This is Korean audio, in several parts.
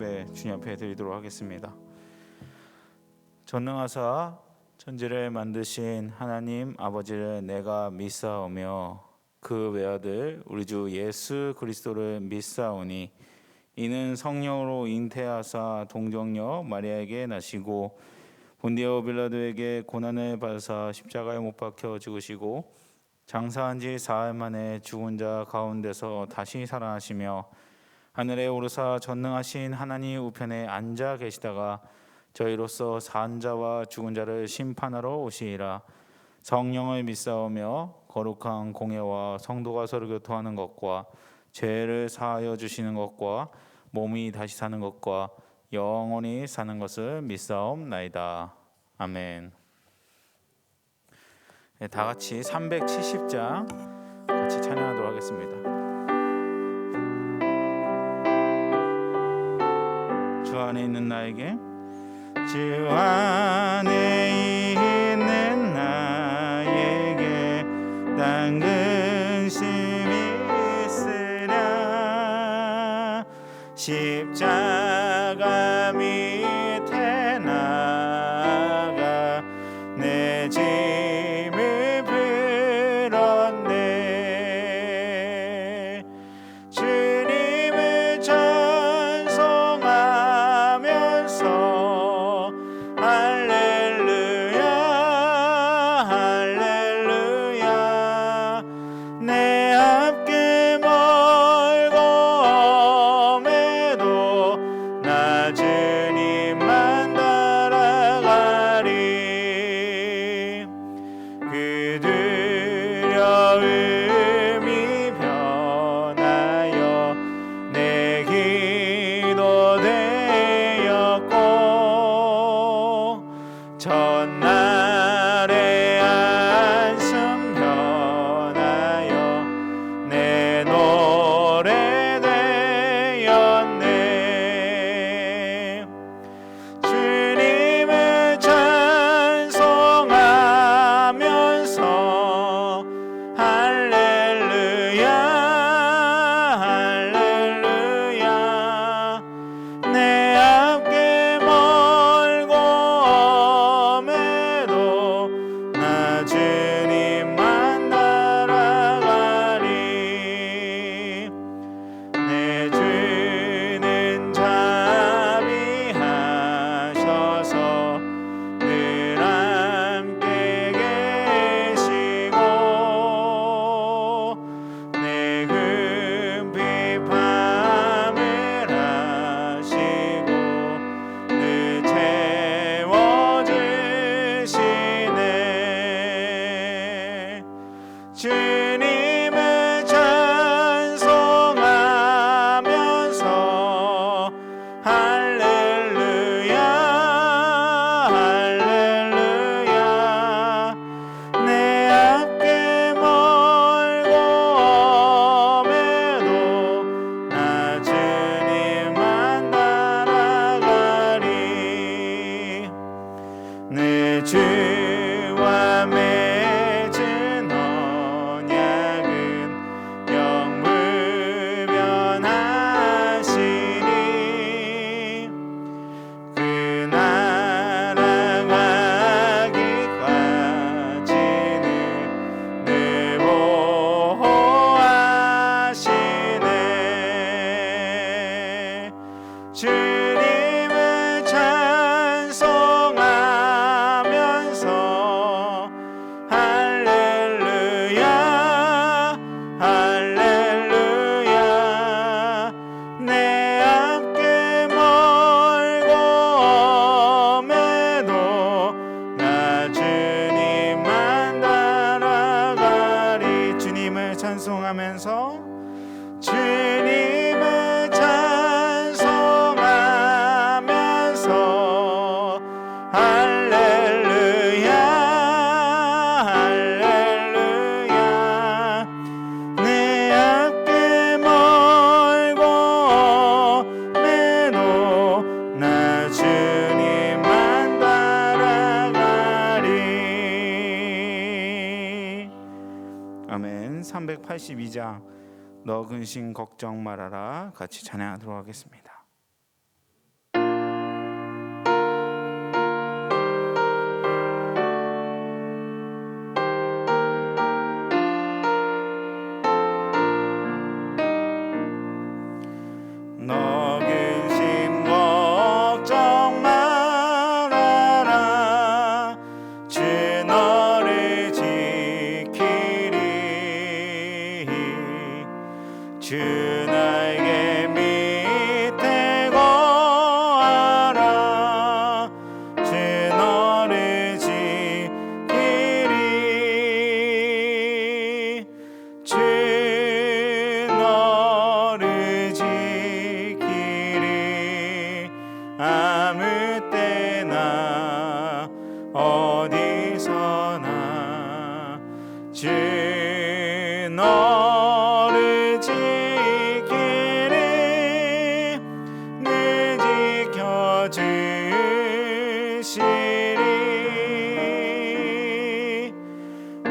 예배 주님 앞에 드리도록 하겠습니다. 전능하사 천지를 만드신 하나님 아버지를 내가 믿사오며 그 외아들 우리 주 예수 그리스도를 믿사오니 이는 성령으로 잉태하사 동정녀 마리아에게 나시고 본디오 빌라도에게 고난을 받으사 십자가에 못 박혀 죽으시고 장사한 지 사흘 만에 죽은 자 가운데서 다시 살아나시며 하늘에 오르사 전능하신 하나님 우편에 앉아 계시다가 저희로서 산 자와 죽은 자를 심판하러 오시리라. 성령을 믿사오며 거룩한 공예와 성도가 서로 교통하는 것과 죄를 사하여 주시는 것과 몸이 다시 사는 것과 영원히 사는 것을 믿사옵나이다. 아멘. 네, 다 같이 370장 같이 찬양하도록 하겠습니다. 주 안에 있는 나에게, 주 안에 있는 나에게 딴 근심이 있으랴. 십자가 밑에 나가 내 짐을 풀었네. 주님을 찬송하면서 할렐루야 할렐루야. 내 앞길 멀고 엄해도 나 주님만 따라가리. 그 두려움이 변하여 내 기도 되었고 전날의 안숨 변하여 내 노래 되었네. 주님을 찬송하면서 할렐루야 할렐루야. 내 앞길 멀고 엄해도 나 주님만 따라가리. 내 주는 자비하셔서 늘 함께 계시고 내 금빛 밤을 하시고 늘 채워주시네. 주님을 찬송하면서 할렐루야 할렐루야. 내 앞길 멀고 엄해도 나 주님만 따라가리. 내 주와 맺은 언약은 영불변하시니 그 나라 가기까지는 늘 보호하시네. 주님을 찬송하면서 할렐루야 할렐루야. 내 앞길 멀고 엄해도 나 주님만 따라가리. 주님을 찬송하면서 주님을 찬송하면서 할렐루야 할렐루야. 내 앞길 멀고 엄해도 나 주님만 따라가리. 아멘. 382장 너 근심 걱정 말아라 같이 찬양하도록 하겠습니다. 아무 때나 어디서나 주 너를 지키리 늘 지켜주시리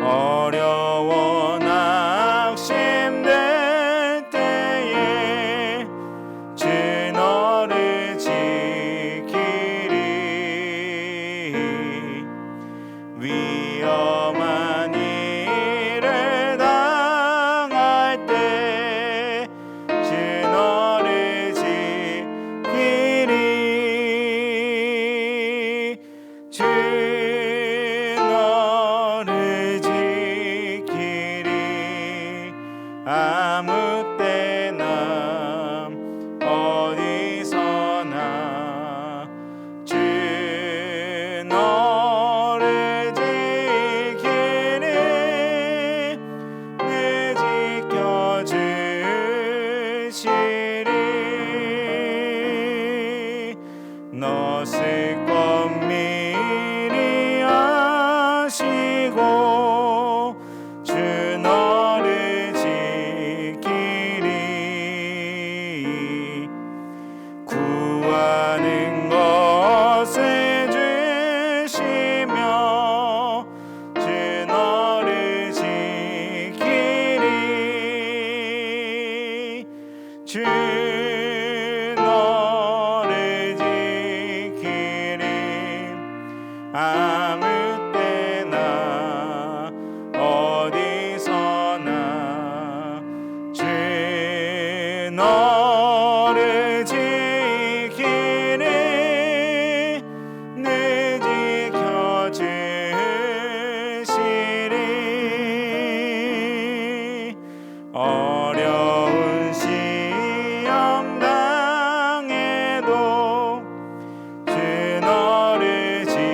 어려워 낙심될 때에 주 너를 지키리 위험한 일을 당할 때 주 너를 지키리 주 너를 지키리 아무 때나 어디서나 주 너를 지키리 늘 지켜주시리 너 슬픔 미리 아시고 주 너를 지키리 구하는 것을 주시며 주 너를 지키리 주 너를 지키리 아무 때나 어디서나 주 너를 지키리 늘 지켜주시리 어려운 시험 당해도 주 너를 지키리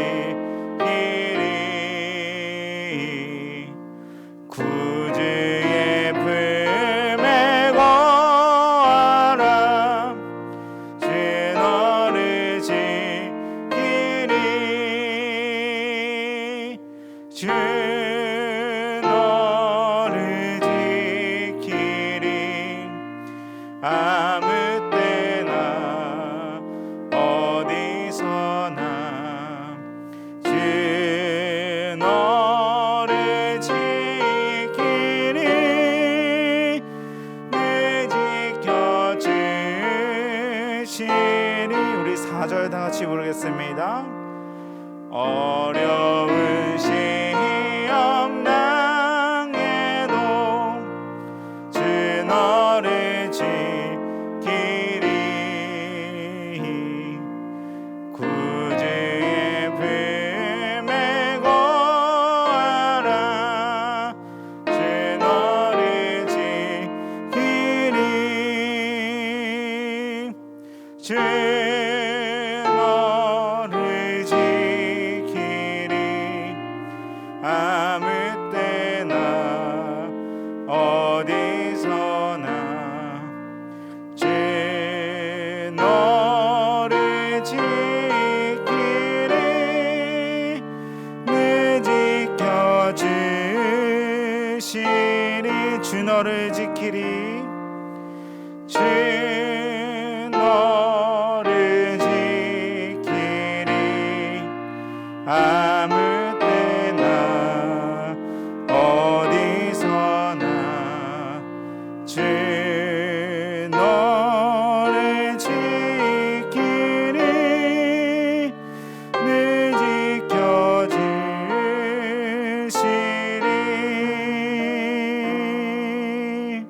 구주의 품에 거하라 주 너를 지키리 주 너를 지키리 아무 때나 어디서나 주 너를 지키리 늘 지켜주시리 우리 4절 다 같이 부르겠습니다. 어려운 시험 당해도 주 너를 지키리 구주의 품에 거하라 주 너를 지키리 주 너를 지키리 아무 때나 어디서나 주 너를 지키리 늘 지켜주시리 주 너를 지키리 주 너를 지키리 아무 때나 어디서나 주 너를 지키리 늘 지켜주시리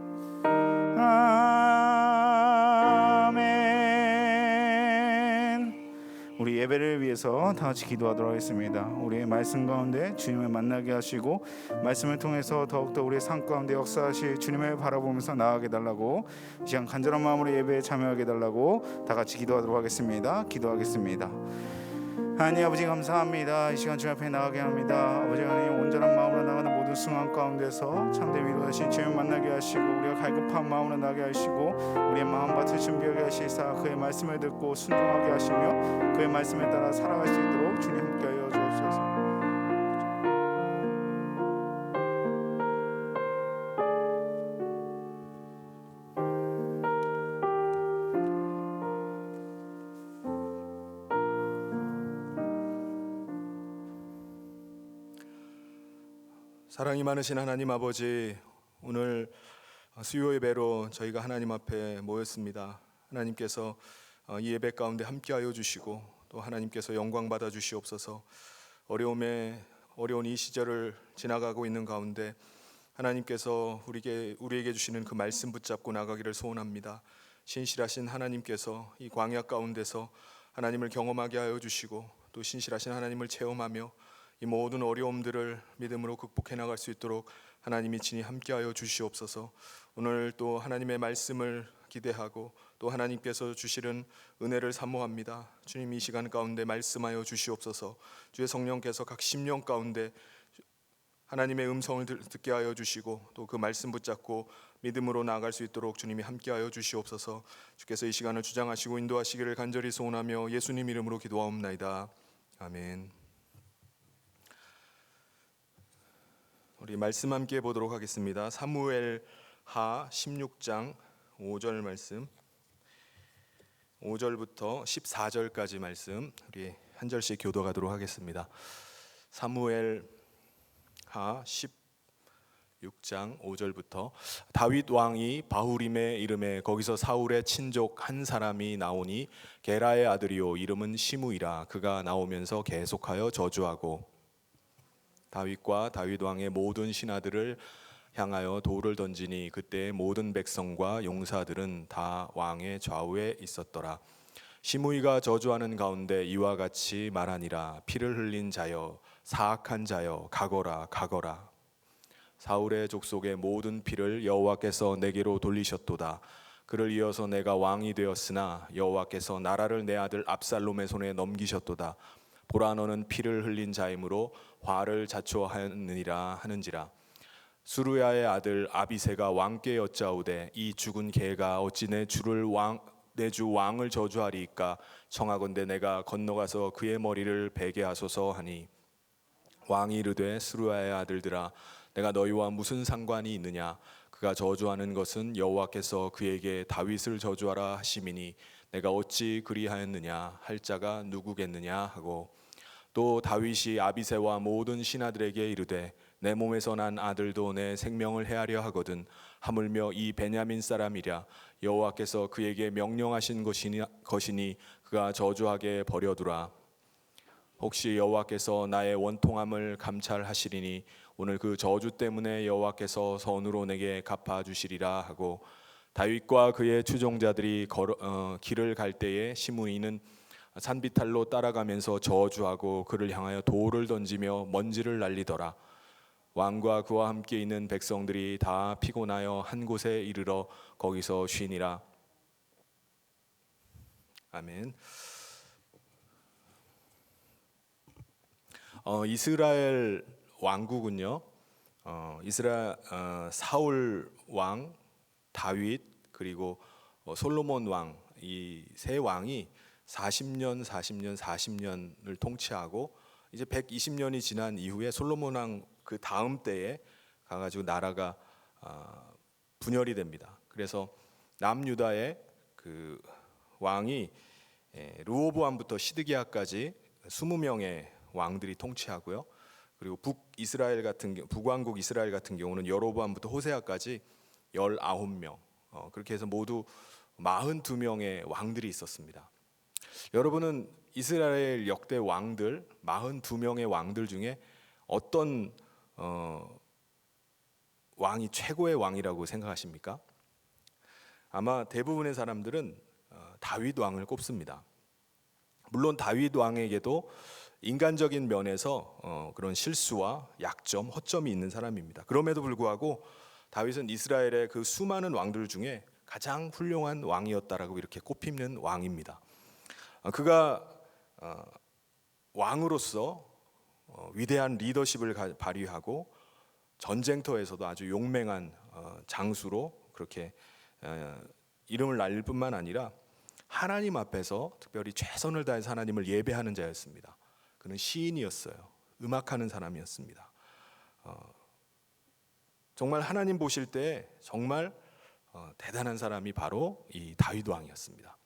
아멘. 우리 예배를 위해서 다 같이 기도하도록 하겠습니다. 우리의 말씀 가운데 주님을 만나게 하시고 말씀을 통해서 더욱더 우리의 삶 가운데 역사하실 주님을 바라보면서 나아가게 달라고 이 시간 간절한 마음으로 예배에 참여하게 달라고 다 같이 기도하도록 하겠습니다. 기도하겠습니다. 하나님 아버지 감사합니다. 이 시간 주님 앞에 나가게 합니다. 아버지 하나님 온전한 마음으로 나가는 모든 모든 승한 가운데서 참된 위로하신 주님 만나게 하시고 우리가 갈급한 마음으로 나게 하시고 우리의 마음밭을 준비하게 하시사 그의 말씀을 듣고 순종하게 하시며 그의 말씀에 따라 살아갈 수 있도록 주님 함께하여 주옵소서. 사랑이 많으신 하나님 아버지, 오늘 수요 예배로 저희가 하나님 앞에 모였습니다. 하나님께서 이 예배 가운데 함께하여 주시고 또 하나님께서 영광 받아 주시옵소서. 어려운 이 시절을 지나가고 있는 가운데 하나님께서 우리에게 주시는 그 말씀 붙잡고 나가기를 소원합니다. 신실하신 하나님께서 이 광야 가운데서 하나님을 경험하게 하여 주시고 또 신실하신 하나님을 체험하며 이 모든 어려움들을 믿음으로 극복해 나갈 수 있도록 하나님이 친히 함께하여 주시옵소서. 오늘 또 하나님의 말씀을 기대하고 또 하나님께서 주시는 은혜를 사모합니다. 주님, 이 시간 가운데 말씀하여 주시옵소서. 주의 성령께서 각 심령 가운데 하나님의 음성을 듣게 하여 주시고 또 그 말씀 붙잡고 믿음으로 나아갈 수 있도록 주님이 함께하여 주시옵소서. 주께서 이 시간을 주장하시고 인도하시기를 간절히 소원하며 예수님 이름으로 기도하옵나이다. 아멘. 우리 말씀 함께 보도록 하겠습니다. 사무엘하 16장 5절 말씀, 5절부터 14절까지 말씀 우리 한 절씩 교도하도록 하겠습니다. 사무엘하 16장 5절부터 다윗 왕이 바후림에 이름에 거기서 사울의 친족 한 사람이 나오니 게라의 아들이요 이름은 시므이라. 그가 나오면서 계속하여 저주하고 다윗과 다윗 왕의 모든 신하들을 향하여 돌을 던지니 그때 모든 백성과 용사들은 다 왕의 좌우에 있었더라. 시므이가 저주하는 가운데 이와 같이 말하니라. 피를 흘린 자여, 사악한 자여, 가거라 가거라. 사울의 족속의 모든 피를 여호와께서 내게로 돌리셨도다. 그를 이어서 내가 왕이 되었으나 여호와께서 나라를 내 아들 압살롬의 손에 넘기셨도다. 보라, 너는 피를 흘린 자이므로 화를 자초하느니라 하는지라. 수루야의 아들 아비새가 왕께 여짜오되 이 죽은 개가 어찌 내 주 왕을 저주하리이까. 청하건대 내가 건너가서 그의 머리를 베게 하소서 하니 왕이 이르되 수루야의 아들들아, 내가 너희와 무슨 상관이 있느냐. 그가 저주하는 것은 여호와께서 그에게 다윗을 저주하라 하심이니 내가 어찌 그리하였느냐 할 자가 누구겠느냐 하고, 또 다윗이 아비새와 모든 신하들에게 이르되 내 몸에서 난 아들도 내 생명을 해하려 하거든. 하물며 이 베냐민 사람이랴. 여호와께서 그에게 명령하신 것이니 그가 저주하게 버려두라. 혹시 여호와께서 나의 원통함을 감찰하시리니 오늘 그 저주 때문에 여호와께서 선으로 내게 갚아주시리라 하고, 다윗과 그의 추종자들이 길을 갈 때에 시므이는 산비탈로 따라가면서 저주하고 그를 향하여 돌을 던지며 먼지를 날리더라. 왕과 그와 함께 있는 백성들이 다 피곤하여 한 곳에 이르러 거기서 쉬니라. 아멘. 이스라엘 왕국은요, 사울 왕, 다윗 그리고 솔로몬 왕, 이 세 왕이 40년을 통치하고 이제 120년이 지난 이후에 솔로몬 왕 그 다음 때에 가가지고 나라가 분열이 됩니다. 그래서 남유다의 그 왕이 르호보암부터 시드기야까지 20명의 왕들이 통치하고요. 그리고 북왕국 이스라엘 같은 경우는 여로보암부터 호세아까지 19명, 그렇게 해서 모두 42명의 왕들이 있었습니다. 여러분은 이스라엘 역대 왕들 42명의 왕들 중에 어떤 왕이 최고의 왕이라고 생각하십니까? 아마 대부분의 사람들은 다윗 왕을 꼽습니다. 물론 다윗 왕에게도 인간적인 면에서 그런 실수와 약점, 허점이 있는 사람입니다. 그럼에도 불구하고 다윗은 이스라엘의 그 수많은 왕들 중에 가장 훌륭한 왕이었다라고 이렇게 꼽히는 왕입니다. 그가 왕으로서 위대한 리더십을 발휘하고 전쟁터에서도 아주 용맹한 장수로 그렇게 이름을 날릴 뿐만 아니라 하나님 앞에서 특별히 최선을 다해서 하나님을 예배하는 자였습니다. 그는 시인이었어요. 음악하는 사람이었습니다. 정말 하나님 보실 때 정말 대단한 사람이 바로 이 다윗 왕이었습니다.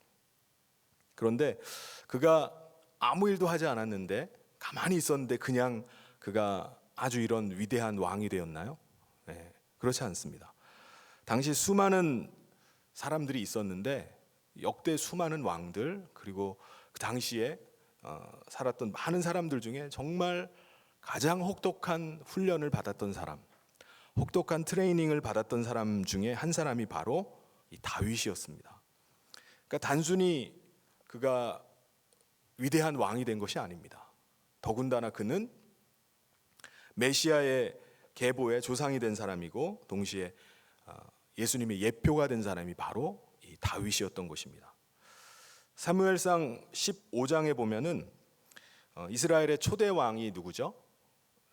그런데 그가 아무 일도 하지 않았는데 가만히 있었는데 그냥 그가 아주 이런 위대한 왕이 되었나요? 네, 그렇지 않습니다. 당시 수많은 사람들이 있었는데 역대 수많은 왕들 그리고 그 당시에 살았던 많은 사람들 중에 정말 가장 혹독한 훈련을 받았던 사람, 혹독한 트레이닝을 받았던 사람 중에 한 사람이 바로 이 다윗이었습니다. 그러니까 단순히 그가 위대한 왕이 된 것이 아닙니다. 더군다나 그는 메시아의 계보의 조상이 된 사람이고 동시에 예수님의 예표가 된 사람이 바로 이 다윗이었던 것입니다. 사무엘상 15장에 보면은 이스라엘의 초대 왕이 누구죠?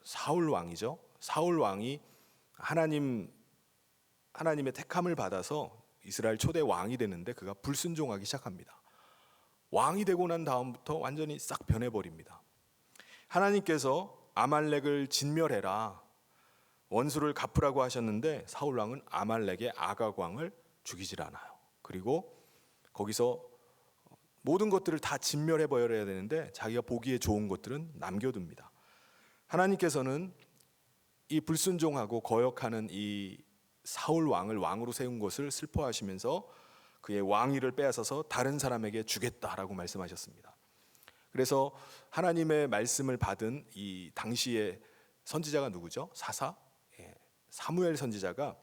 사울 왕이죠. 사울 왕이 하나님의 택함을 받아서 이스라엘 초대 왕이 되는데 그가 불순종하기 시작합니다. 왕이 되고 난 다음부터 완전히 싹 변해버립니다. 하나님께서 아말렉을 진멸해라, 원수를 갚으라고 하셨는데 사울 왕은 아말렉의 아각 왕을 죽이질 않아요. 그리고 거기서 모든 것들을 다 진멸해 버려야 되는데 자기가 보기에 좋은 것들은 남겨둡니다. 하나님께서는 이 불순종하고 거역하는 이 사울 왕을 왕으로 세운 것을 슬퍼하시면서 그의 왕위를 빼앗아서 다른 사람에게 주겠다라고 말씀하셨습니다. 그래서 하나님의 말씀을 받은 이 당시의 선지자가 누구죠? 사무엘 선지자가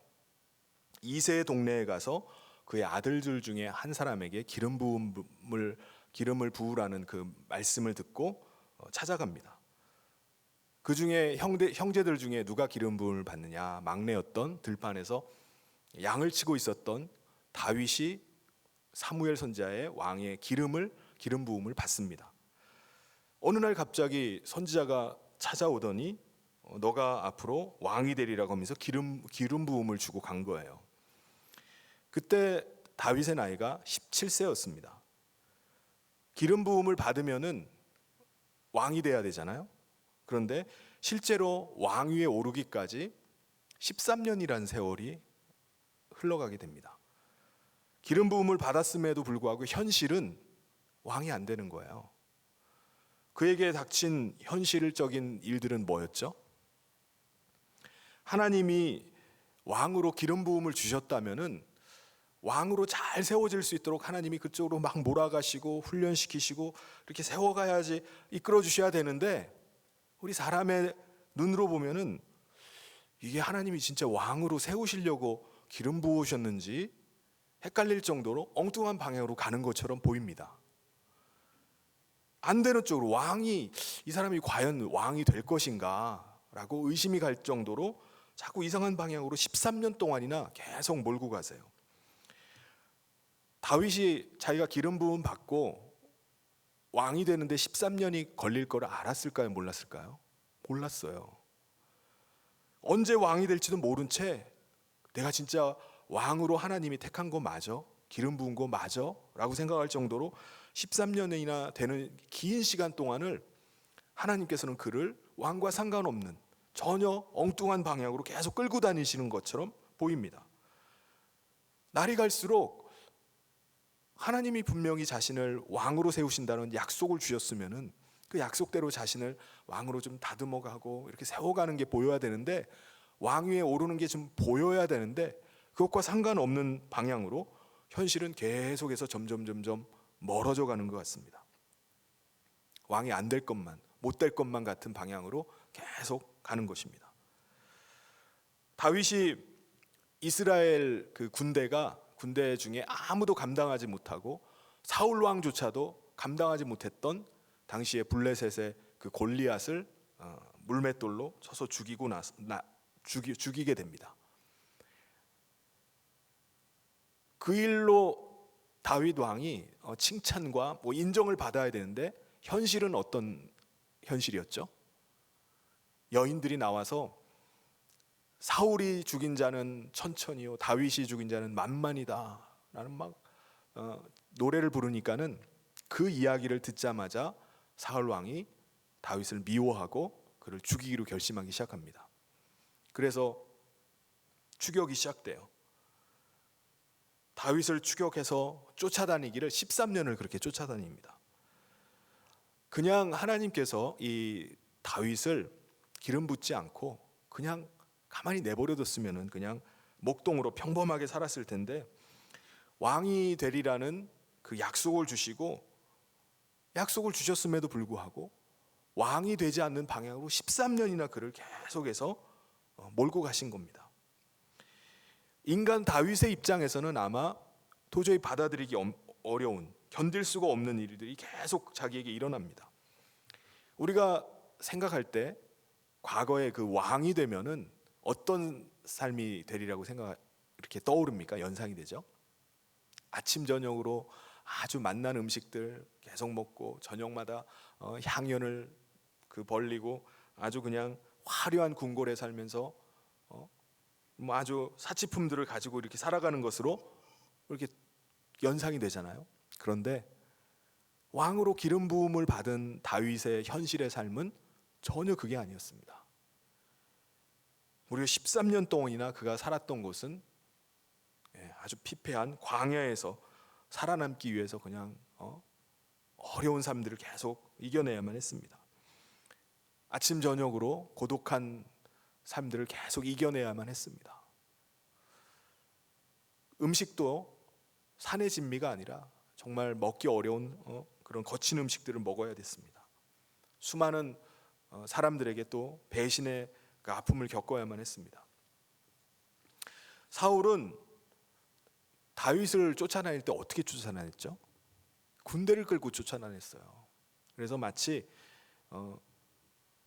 이세 동네에 가서 그의 아들들 중에 한 사람에게 기름을 부으라는 그 말씀을 듣고 찾아갑니다. 그 중에 형제들 중에 누가 기름 부음을 받느냐? 막내였던 들판에서 양을 치고 있었던 다윗이 사무엘 선지자의 왕의 기름 부음을 받습니다. 어느 날 갑자기 선지자가 찾아오더니 너가 앞으로 왕이 되리라고 하면서 기름 부음을 주고 간 거예요. 그때 다윗의 나이가 17세였습니다. 기름 부음을 받으면은 왕이 돼야 되잖아요. 그런데 실제로 왕위에 오르기까지 13년이라는 세월이 흘러가게 됩니다. 기름 부음을 받았음에도 불구하고 현실은 왕이 안 되는 거예요. 그에게 닥친 현실적인 일들은 뭐였죠? 하나님이 왕으로 기름 부음을 주셨다면은 왕으로 잘 세워질 수 있도록 하나님이 그쪽으로 막 몰아가시고 훈련시키시고 이렇게 세워가야지 이끌어 주셔야 되는데 우리 사람의 눈으로 보면은 이게 하나님이 진짜 왕으로 세우시려고 기름 부으셨는지 헷갈릴 정도로 엉뚱한 방향으로 가는 것처럼 보입니다. 안 되는 쪽으로 이 사람이 과연 왕이 될 것인가 라고 의심이 갈 정도로 자꾸 이상한 방향으로 13년 동안이나 계속 몰고 가세요. 다윗이 자기가 기름 부음 받고 왕이 되는데 13년이 걸릴 걸 알았을까요? 몰랐을까요? 몰랐어요. 언제 왕이 될지도 모른 채 내가 진짜 왕으로 하나님이 택한 거 맞아? 기름 부은 거 맞아? 라고 생각할 정도로 13년이나 되는 긴 시간 동안을 하나님께서는 그를 왕과 상관없는 전혀 엉뚱한 방향으로 계속 끌고 다니시는 것처럼 보입니다. 날이 갈수록 하나님이 분명히 자신을 왕으로 세우신다는 약속을 주셨으면은 그 약속대로 자신을 왕으로 좀 다듬어가고 이렇게 세워가는 게 보여야 되는데 왕위에 오르는 게 좀 보여야 되는데 그것과 상관없는 방향으로 현실은 계속해서 점점 멀어져 가는 것 같습니다. 왕이 안 될 것만, 못 될 것만 같은 방향으로 계속 가는 것입니다. 다윗이 이스라엘 그 군대 중에 아무도 감당하지 못하고 사울 왕조차도 감당하지 못했던 당시의 블레셋의 그 골리앗을 물맷돌로 쳐서 죽이게 됩니다. 그 일로 다윗 왕이 칭찬과 인정을 받아야 되는데 현실은 어떤 현실이었죠? 여인들이 나와서 사울이 죽인 자는 천천히요 다윗이 죽인 자는 만만이다 라는 막 노래를 부르니까는 그 이야기를 듣자마자 사울 왕이 다윗을 미워하고 그를 죽이기로 결심하기 시작합니다. 그래서 추격이 시작돼요. 다윗을 추격해서 쫓아다니기를 13년을 그렇게 쫓아다닙니다. 그냥 하나님께서 이 다윗을 기름 붓지 않고 그냥 가만히 내버려뒀으면 그냥 목동으로 평범하게 살았을 텐데, 왕이 되리라는 그 약속을 주시고 약속을 주셨음에도 불구하고 왕이 되지 않는 방향으로 13년이나 그를 계속해서 몰고 가신 겁니다. 인간 다윗의 입장에서는 아마 도저히 받아들이기 어려운, 견딜 수가 없는 일들이 계속 자기에게 일어납니다. 우리가 생각할 때 과거에 그 왕이 되면은 어떤 삶이 되리라고 이렇게 떠오릅니까? 연상이 되죠. 아침 저녁으로 아주 맛난 음식들 계속 먹고 저녁마다 향연을 벌리고 아주 그냥 화려한 궁궐에 살면서 뭐 아주 사치품들을 가지고 이렇게 살아가는 것으로 이렇게 연상이 되잖아요. 그런데 왕으로 기름 부음을 받은 다윗의 현실의 삶은 전혀 그게 아니었습니다. 무려 13년 동안이나 그가 살았던 곳은 아주 피폐한 광야에서 살아남기 위해서 그냥 어려운 삶들을 계속 이겨내야만 했습니다. 아침 저녁으로 고독한 삶들을 계속 이겨내야만 했습니다. 음식도 산의 진미가 아니라 정말 먹기 어려운 그런 거친 음식들을 먹어야 됐습니다. 수많은 사람들에게 또 배신의 그 아픔을 겪어야만 했습니다. 사울은 다윗을 쫓아다닐 때 어떻게 쫓아다녔죠? 군대를 끌고 쫓아다녔어요. 그래서 마치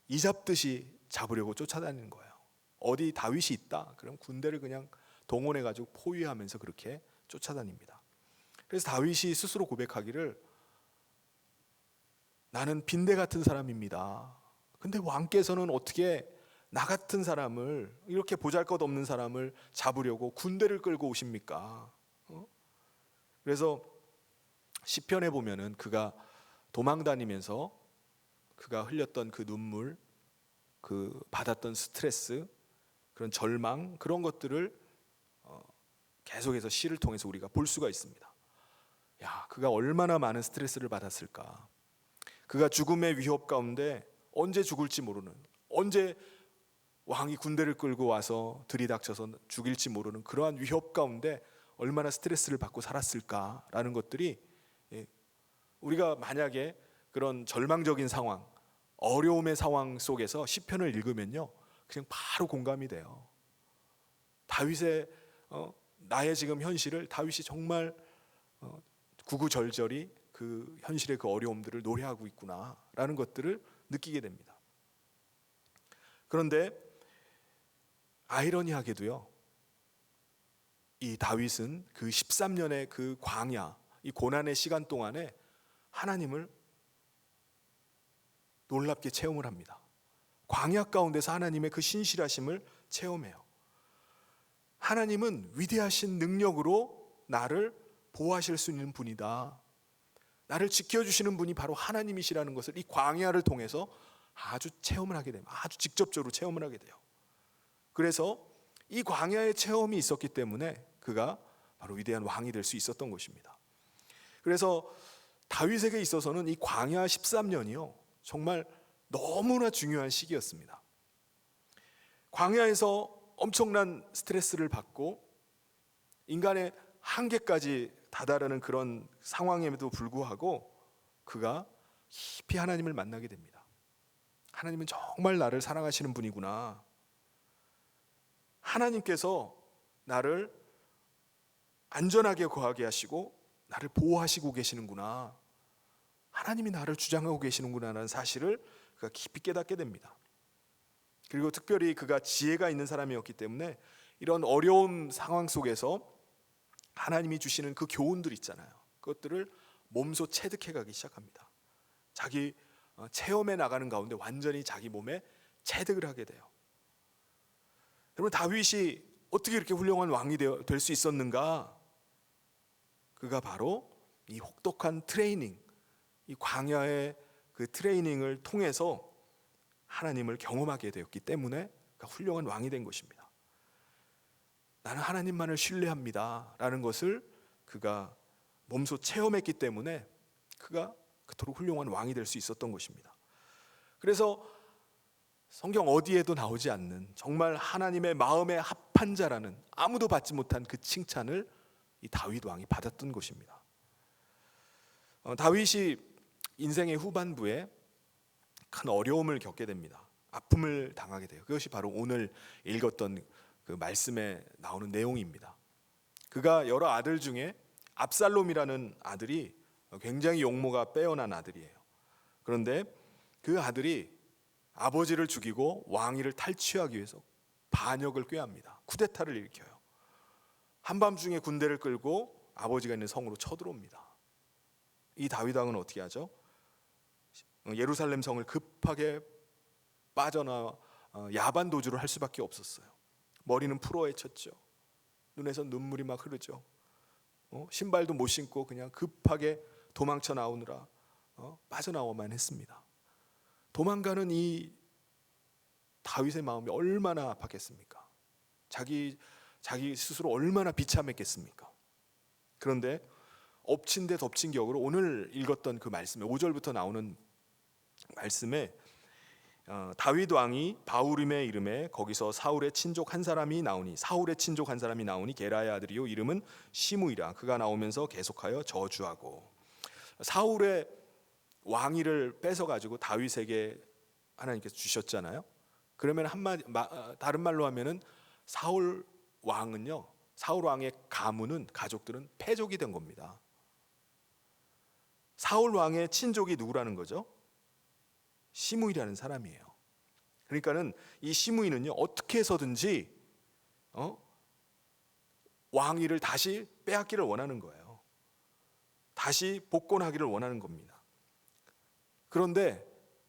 이잡듯이 잡으려고 쫓아다니는 거예요. 어디 다윗이 있다 그럼 군대를 그냥 동원해가지고 포위하면서 그렇게 쫓아다닙니다. 그래서 다윗이 스스로 고백하기를 나는 빈대 같은 사람입니다. 근데 왕께서는 어떻게 나 같은 사람을, 이렇게 보잘것없는 사람을 잡으려고 군대를 끌고 오십니까? 그래서 시편에 보면은 그가 도망다니면서 그가 흘렸던 그 눈물, 그 받았던 스트레스, 그런 절망, 그런 것들을 계속해서 시를 통해서 우리가 볼 수가 있습니다. 야, 그가 얼마나 많은 스트레스를 받았을까. 그가 죽음의 위협 가운데 언제 죽을지 모르는, 언제 왕이 군대를 끌고 와서 들이닥쳐서 죽일지 모르는 그러한 위협 가운데 얼마나 스트레스를 받고 살았을까라는 것들이, 우리가 만약에 그런 절망적인 상황, 어려움의 상황 속에서 시편을 읽으면요 그냥 바로 공감이 돼요. 다윗의 나의 지금 현실을 다윗이 정말 구구절절히 그 현실의 그 어려움들을 노래하고 있구나라는 것들을 느끼게 됩니다. 그런데 아이러니하게도요, 이 다윗은 그 13년의 그 광야, 이 고난의 시간 동안에 하나님을 놀랍게 체험을 합니다. 광야 가운데서 하나님의 그 신실하심을 체험해요. 하나님은 위대하신 능력으로 나를 보호하실 수 있는 분이다. 나를 지켜주시는 분이 바로 하나님이시라는 것을 이 광야를 통해서 아주 체험을 하게 됩니다. 아주 직접적으로 체험을 하게 돼요. 그래서 이 광야의 체험이 있었기 때문에 그가 바로 위대한 왕이 될 수 있었던 것입니다. 그래서 다윗에게 있어서는 이 광야 13년이요 정말 너무나 중요한 시기였습니다. 광야에서 엄청난 스트레스를 받고 인간의 한계까지 다다르는 그런 상황임에도 불구하고 그가 깊이 하나님을 만나게 됩니다. 하나님은 정말 나를 사랑하시는 분이구나. 하나님께서 나를 안전하게 거하게 하시고 나를 보호하시고 계시는구나. 하나님이 나를 주장하고 계시는구나라는 사실을 그가 깊이 깨닫게 됩니다. 그리고 특별히 그가 지혜가 있는 사람이었기 때문에 이런 어려운 상황 속에서 하나님이 주시는 그 교훈들 있잖아요. 그것들을 몸소 체득해 가기 시작합니다. 자기 체험해 나가는 가운데 완전히 자기 몸에 체득을 하게 돼요. 여러분, 다윗이 어떻게 이렇게 훌륭한 왕이 될 수 있었는가? 그가 바로 이 혹독한 트레이닝, 이 광야의 그 트레이닝을 통해서 하나님을 경험하게 되었기 때문에 그가 훌륭한 왕이 된 것입니다. 나는 하나님만을 신뢰합니다 라는 것을 그가 몸소 체험했기 때문에 그가 그토록 훌륭한 왕이 될 수 있었던 것입니다. 그래서 성경 어디에도 나오지 않는 정말 하나님의 마음에 합한 자라는, 아무도 받지 못한 그 칭찬을 이 다윗 왕이 받았던 것입니다. 다윗이 인생의 후반부에 큰 어려움을 겪게 됩니다. 아픔을 당하게 돼요. 그것이 바로 오늘 읽었던 그 말씀에 나오는 내용입니다. 그가 여러 아들 중에 압살롬이라는 아들이 굉장히 용모가 빼어난 아들이에요. 그런데 그 아들이 아버지를 죽이고 왕위를 탈취하기 위해서 반역을 꾀합니다. 쿠데타를 일으켜요. 한밤중에 군대를 끌고 아버지가 있는 성으로 쳐들어옵니다. 이 다윗 왕은 어떻게 하죠? 예루살렘 성을 급하게 빠져나 야반 도주를 할 수밖에 없었어요. 머리는 풀어헤쳤죠. 눈에서 눈물이 막 흐르죠. 신발도 못 신고 그냥 급하게 도망쳐 나오느라 빠져나와만 했습니다. 도망가는 이 다윗의 마음이 얼마나 아팠겠습니까? 자기 스스로 얼마나 비참했겠습니까? 그런데 엎친 데 덮친 격으로 오늘 읽었던 그 말씀에 5절부터 나오는 말씀에 다윗 왕이 바후림의 이름에 거기서 사울의 친족 한 사람이 나오니 게라의 아들이요 이름은 시므이라. 그가 나오면서 계속하여 저주하고. 사울의 왕위를 뺏어가지고 다윗에게 하나님께서 주셨잖아요. 그러면 다른 말로 하면은 사울 왕의 가문은, 가족들은 패족이 된 겁니다. 사울 왕의 친족이 누구라는 거죠? 시므이라는 사람이에요. 그러니까는 이 시므이는요 어떻게 해서든지 왕위를 다시 빼앗기를 원하는 거예요. 다시 복권하기를 원하는 겁니다. 그런데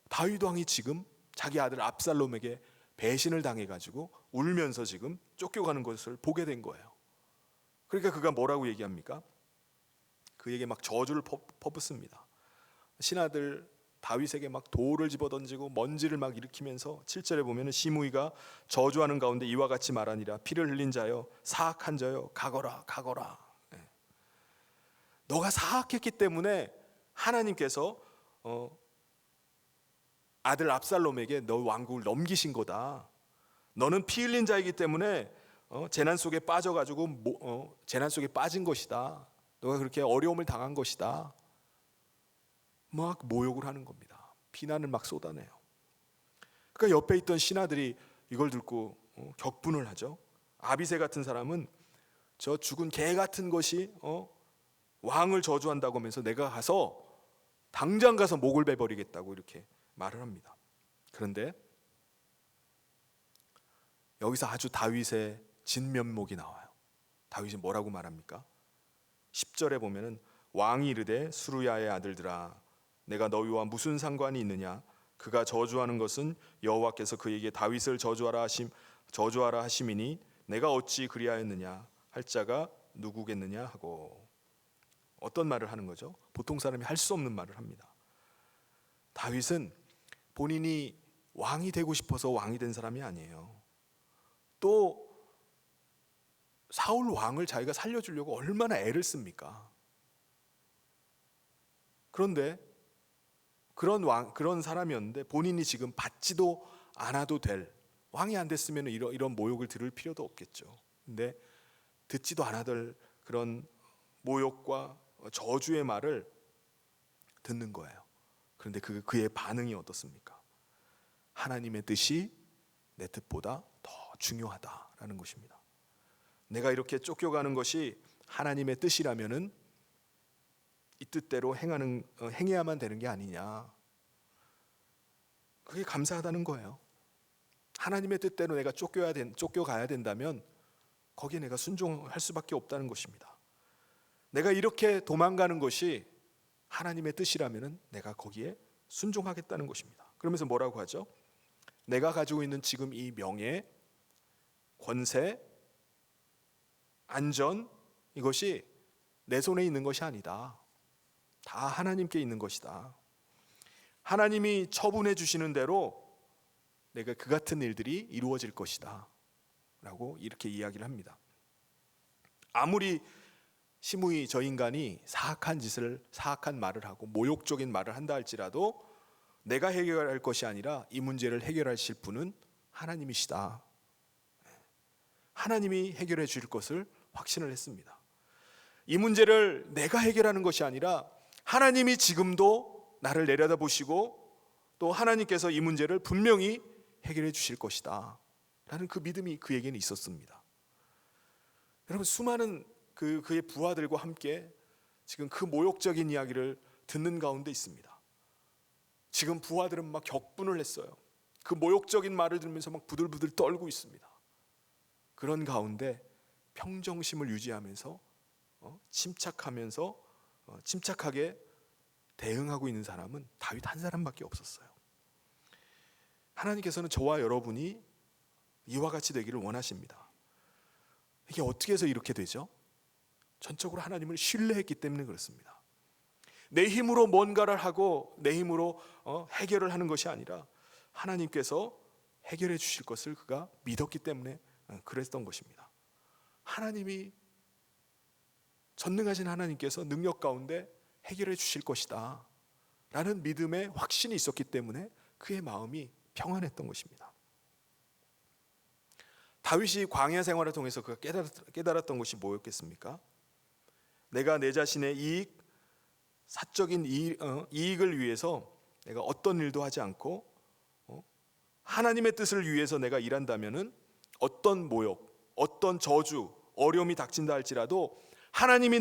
다윗 왕이 지금 자기 아들 압살롬에게 배신을 당해가지고 울면서 지금 쫓겨가는 것을 보게 된 거예요. 그러니까 그가 뭐라고 얘기합니까? 그에게 막 저주를 퍼붓습니다. 신하들 다윗에게 막 돌을 집어던지고 먼지를 막 일으키면서 7절에 보면 시므이가 저주하는 가운데 이와 같이 말하니라. 피를 흘린 자여, 사악한 자여, 가거라. 너가 사악했기 때문에 하나님께서 아들 압살롬에게 너 왕국을 넘기신 거다. 너는 피 흘린 자이기 때문에 재난 속에 빠져가지고 재난 속에 빠진 것이다. 너가 그렇게 어려움을 당한 것이다. 막 모욕을 하는 겁니다. 비난을 막 쏟아내요. 그러니까 옆에 있던 신하들이 이걸 듣고 격분을 하죠. 아비새 같은 사람은 저 죽은 개 같은 것이 왕을 저주한다고 하면서 내가 가서 당장 가서 목을 베버리겠다고 이렇게 말을 합니다. 그런데 여기서 아주 다윗의 진면목이 나와요. 다윗이 뭐라고 말합니까? 10절에 보면은 왕이 이르되 수루야의 아들들아 내가 너희와 무슨 상관이 있느냐? 그가 저주하는 것은 여호와께서 그에게 다윗을 저주하라 하심이니 내가 어찌 그리하였느냐 할 자가 누구겠느냐 하고. 어떤 말을 하는 거죠? 보통 사람이 할 수 없는 말을 합니다. 다윗은 본인이 왕이 되고 싶어서 왕이 된 사람이 아니에요. 또 사울 왕을 자기가 살려주려고 얼마나 애를 씁니까? 그런데 그런 사람이었는데 본인이 지금 받지도 않아도 될, 왕이 안 됐으면 이런 모욕을 들을 필요도 없겠죠. 근데 듣지도 않아도 그런 모욕과 저주의 말을 듣는 거예요. 그런데 그의 반응이 어떻습니까? 하나님의 뜻이 내 뜻보다 더 중요하다라는 것입니다. 내가 이렇게 쫓겨가는 것이 하나님의 뜻이라면은 이 뜻대로 행해야만 되는 게 아니냐. 그게 감사하다는 거예요. 하나님의 뜻대로 내가 쫓겨가야 된다면 거기에 내가 순종할 수밖에 없다는 것입니다. 내가 이렇게 도망가는 것이 하나님의 뜻이라면 내가 거기에 순종하겠다는 것입니다. 그러면서 뭐라고 하죠? 내가 가지고 있는 지금 이 명예, 권세, 안전, 이것이 내 손에 있는 것이 아니다. 다 하나님께 있는 것이다. 하나님이 처분해 주시는 대로 내가 그 같은 일들이 이루어질 것이다 라고 이렇게 이야기를 합니다. 아무리 시므이 저 인간이 사악한 말을 하고 모욕적인 말을 한다 할지라도 내가 해결할 것이 아니라 이 문제를 해결하실 분은 하나님이시다. 하나님이 해결해 주실 것을 확신을 했습니다. 이 문제를 내가 해결하는 것이 아니라 하나님이 지금도 나를 내려다보시고 또 하나님께서 이 문제를 분명히 해결해 주실 것이다 라는 그 믿음이 그에게는 있었습니다. 여러분, 수많은 그의 부하들과 함께 지금 그 모욕적인 이야기를 듣는 가운데 있습니다. 지금 부하들은 막 격분을 했어요. 그 모욕적인 말을 들으면서 막 부들부들 떨고 있습니다. 그런 가운데 평정심을 유지하면서 침착하게 대응하고 있는 사람은 다윗 한 사람밖에 없었어요. 하나님께서는 저와 여러분이 이와 같이 되기를 원하십니다. 이게 어떻게 해서 이렇게 되죠? 전적으로 하나님을 신뢰했기 때문에 그렇습니다. 내 힘으로 뭔가를 하고 내 힘으로 해결을 하는 것이 아니라 하나님께서 해결해 주실 것을 그가 믿었기 때문에 그랬던 것입니다. 하나님이, 전능하신 하나님께서 능력 가운데 해결해 주실 것이다 라는 믿음의 확신이 있었기 때문에 그의 마음이 평안했던 것입니다. 다윗이 광야 생활을 통해서 그가 깨달았던 것이 뭐였겠습니까? 내가 내 자신의 사적인 이익을 위해서 내가 어떤 일도 하지 않고 하나님의 뜻을 위해서 내가 일한다면은 어떤 모욕, 어떤 저주, 어려움이 닥친다 할지라도 하나님이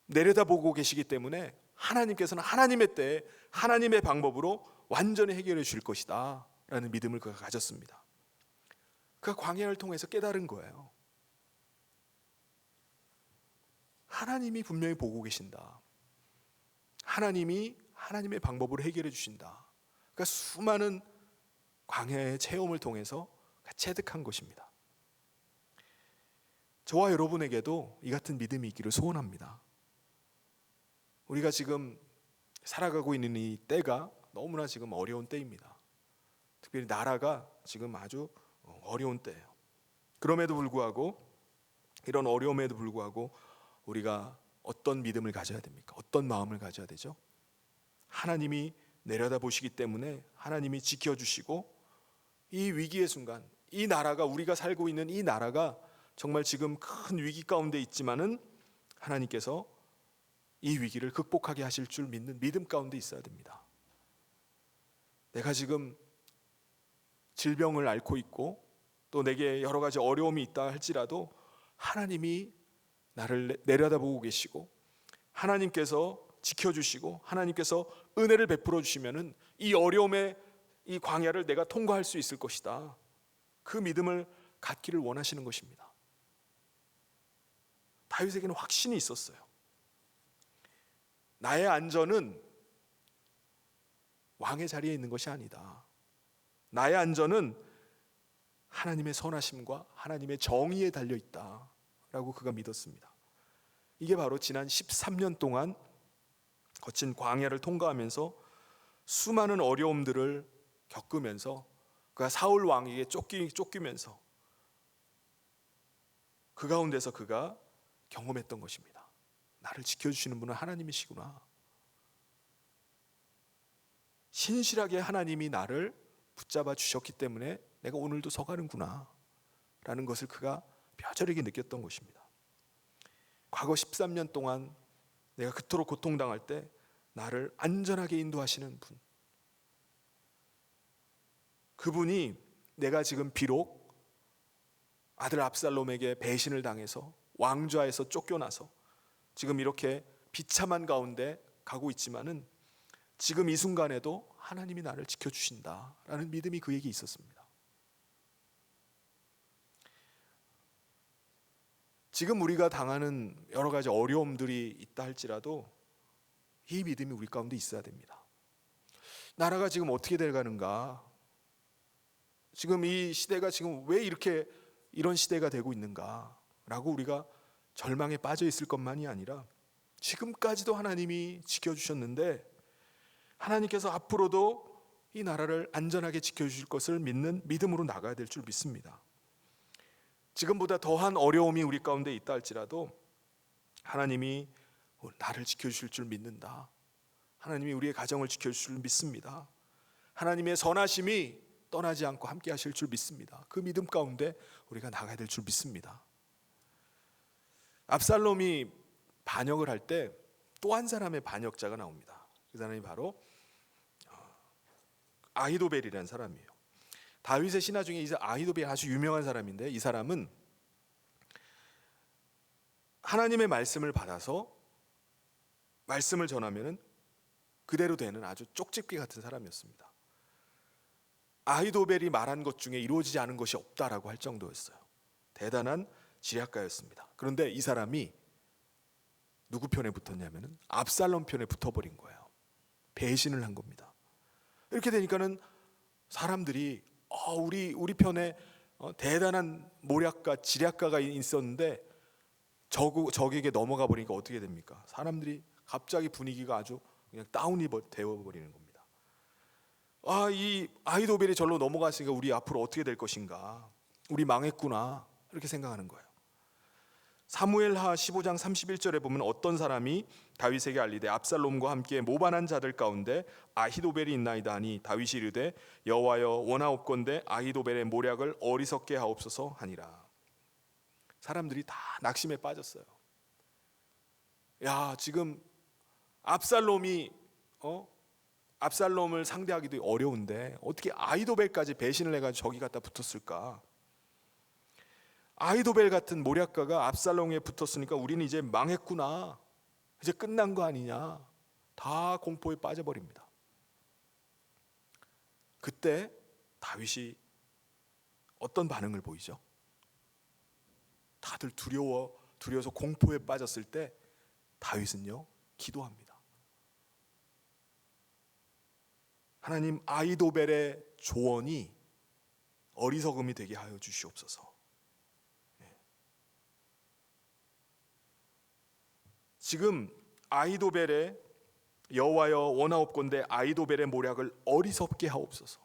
내려다보고 계시기 때문에 하나님께서는 하나님의 때에 하나님의 방법으로 완전히 해결해 주실 것이다 라는 믿음을 그가 가졌습니다. 그가 광야를 통해서 깨달은 거예요. 하나님이 분명히 보고 계신다. 하나님이 하나님의 방법으로 해결해 주신다. 그러니까 수많은 광야의 체험을 통해서 체득한 것입니다. 저와 여러분에게도 이 같은 믿음이 있기를 소원합니다. 우리가 지금 살아가고 있는 이 때가 너무나 지금 어려운 때입니다. 특별히 나라가 지금 아주 어려운 때예요. 그럼에도 불구하고, 이런 어려움에도 불구하고 우리가 어떤 믿음을 가져야 됩니까? 어떤 마음을 가져야 되죠? 하나님이 내려다보시기 때문에 하나님이 지켜주시고, 이 위기의 순간, 이 나라가, 우리가 살고 있는 이 나라가 정말 지금 큰 위기 가운데 있지만은 하나님께서 이 위기를 극복하게 하실 줄 믿는 믿음 가운데 있어야 됩니다. 내가 지금 질병을 앓고 있고 또 내게 여러 가지 어려움이 있다 할지라도 하나님이 나를 내려다보고 계시고 하나님께서 지켜주시고 하나님께서 은혜를 베풀어 주시면은 이 어려움의 이 광야를 내가 통과할 수 있을 것이다. 그 믿음을 갖기를 원하시는 것입니다. 다윗에게는 확신이 있었어요. 나의 안전은 왕의 자리에 있는 것이 아니다. 나의 안전은 하나님의 선하심과 하나님의 정의에 달려 있다 라고 그가 믿었습니다. 이게 바로 지난 13년 동안 거친 광야를 통과하면서 수많은 어려움들을 겪으면서 그가 사울 왕에게 쫓기면서 그 가운데서 그가 경험했던 것입니다. 나를 지켜주시는 분은 하나님이시구나. 신실하게 하나님이 나를 붙잡아 주셨기 때문에 내가 오늘도 서가는구나 라는 것을 그가 뼈저리게 느꼈던 것입니다. 과거 13년 동안 내가 그토록 고통당할 때 나를 안전하게 인도하시는 분, 그분이 내가 지금 비록 아들 압살롬에게 배신을 당해서 왕좌에서 쫓겨나서 지금 이렇게 비참한 가운데 가고 있지만은 지금 이 순간에도 하나님이 나를 지켜주신다라는 믿음이 그에게 있었습니다. 지금 우리가 당하는 여러 가지 어려움들이 있다 할지라도 이 믿음이 우리 가운데 있어야 됩니다. 나라가 지금 어떻게 돼가는가? 지금 이 시대가 지금 왜 이렇게 이런 시대가 되고 있는가라고 우리가 절망에 빠져 있을 것만이 아니라 지금까지도 하나님이 지켜주셨는데 하나님께서 앞으로도 이 나라를 안전하게 지켜주실 것을 믿는 믿음으로 나가야 될 줄 믿습니다. 지금보다 더한 어려움이 우리 가운데 있다 할지라도 하나님이 나를 지켜주실 줄 믿는다. 하나님이 우리의 가정을 지켜주실 줄 믿습니다. 하나님의 선하심이 떠나지 않고 함께 하실 줄 믿습니다. 그 믿음 가운데 우리가 나가야 될 줄 믿습니다. 압살롬이 반역을 할 때 또 한 사람의 반역자가 나옵니다. 그 사람이 바로 아히도벨이라는 사람이에요. 다윗의 신하 중에 이 아히도벨이 아주 유명한 사람인데 이 사람은 하나님의 말씀을 받아서 말씀을 전하면 그대로 되는 아주 쪽집게 같은 사람이었습니다. 아히도벨이 말한 것 중에 이루어지지 않은 것이 없다라고 할 정도였어요. 대단한 지략가였습니다. 그런데 이 사람이 누구 편에 붙었냐면 압살롬 편에 붙어버린 거예요. 배신을 한 겁니다. 이렇게 되니까는 사람들이 우리 편에 대단한 모략가, 지략가가 있었는데 적에게 넘어가 버리니까 어떻게 됩니까? 사람들이 갑자기 분위기가 아주 그냥 다운이 되어버리는 겁니다. 이 아히도벨이 절로 넘어갔으니까 우리 앞으로 어떻게 될 것인가? 우리 망했구나 이렇게 생각하는 거예요. 사무엘하 15장 31절에 보면 어떤 사람이 다윗에게 알리되 압살롬과 함께 모반한 자들 가운데 아히도벨이 있나이다 하니 다윗이 이르되 여호와여 원하옵건대 아히도벨의 모략을 어리석게 하옵소서 하니라. 사람들이 다 낙심에 빠졌어요. 지금 압살롬을 상대하기도 어려운데 어떻게 아히도벨까지 배신을 해가지고 저기 갖다 붙었을까? 아히도벨 같은 모략가가 압살롬에 붙었으니까 우리는 이제 망했구나, 이제 끝난 거 아니냐, 다 공포에 빠져버립니다. 그때 다윗이 어떤 반응을 보이죠? 다들 두려워서 공포에 빠졌을 때 다윗은요 기도합니다. 하나님, 아히도벨의 조언이 어리석음이 되게 하여 주시옵소서. 지금 아히도벨의 여호와여 원하옵건대 아히도벨의 모략을 어리석게 하옵소서.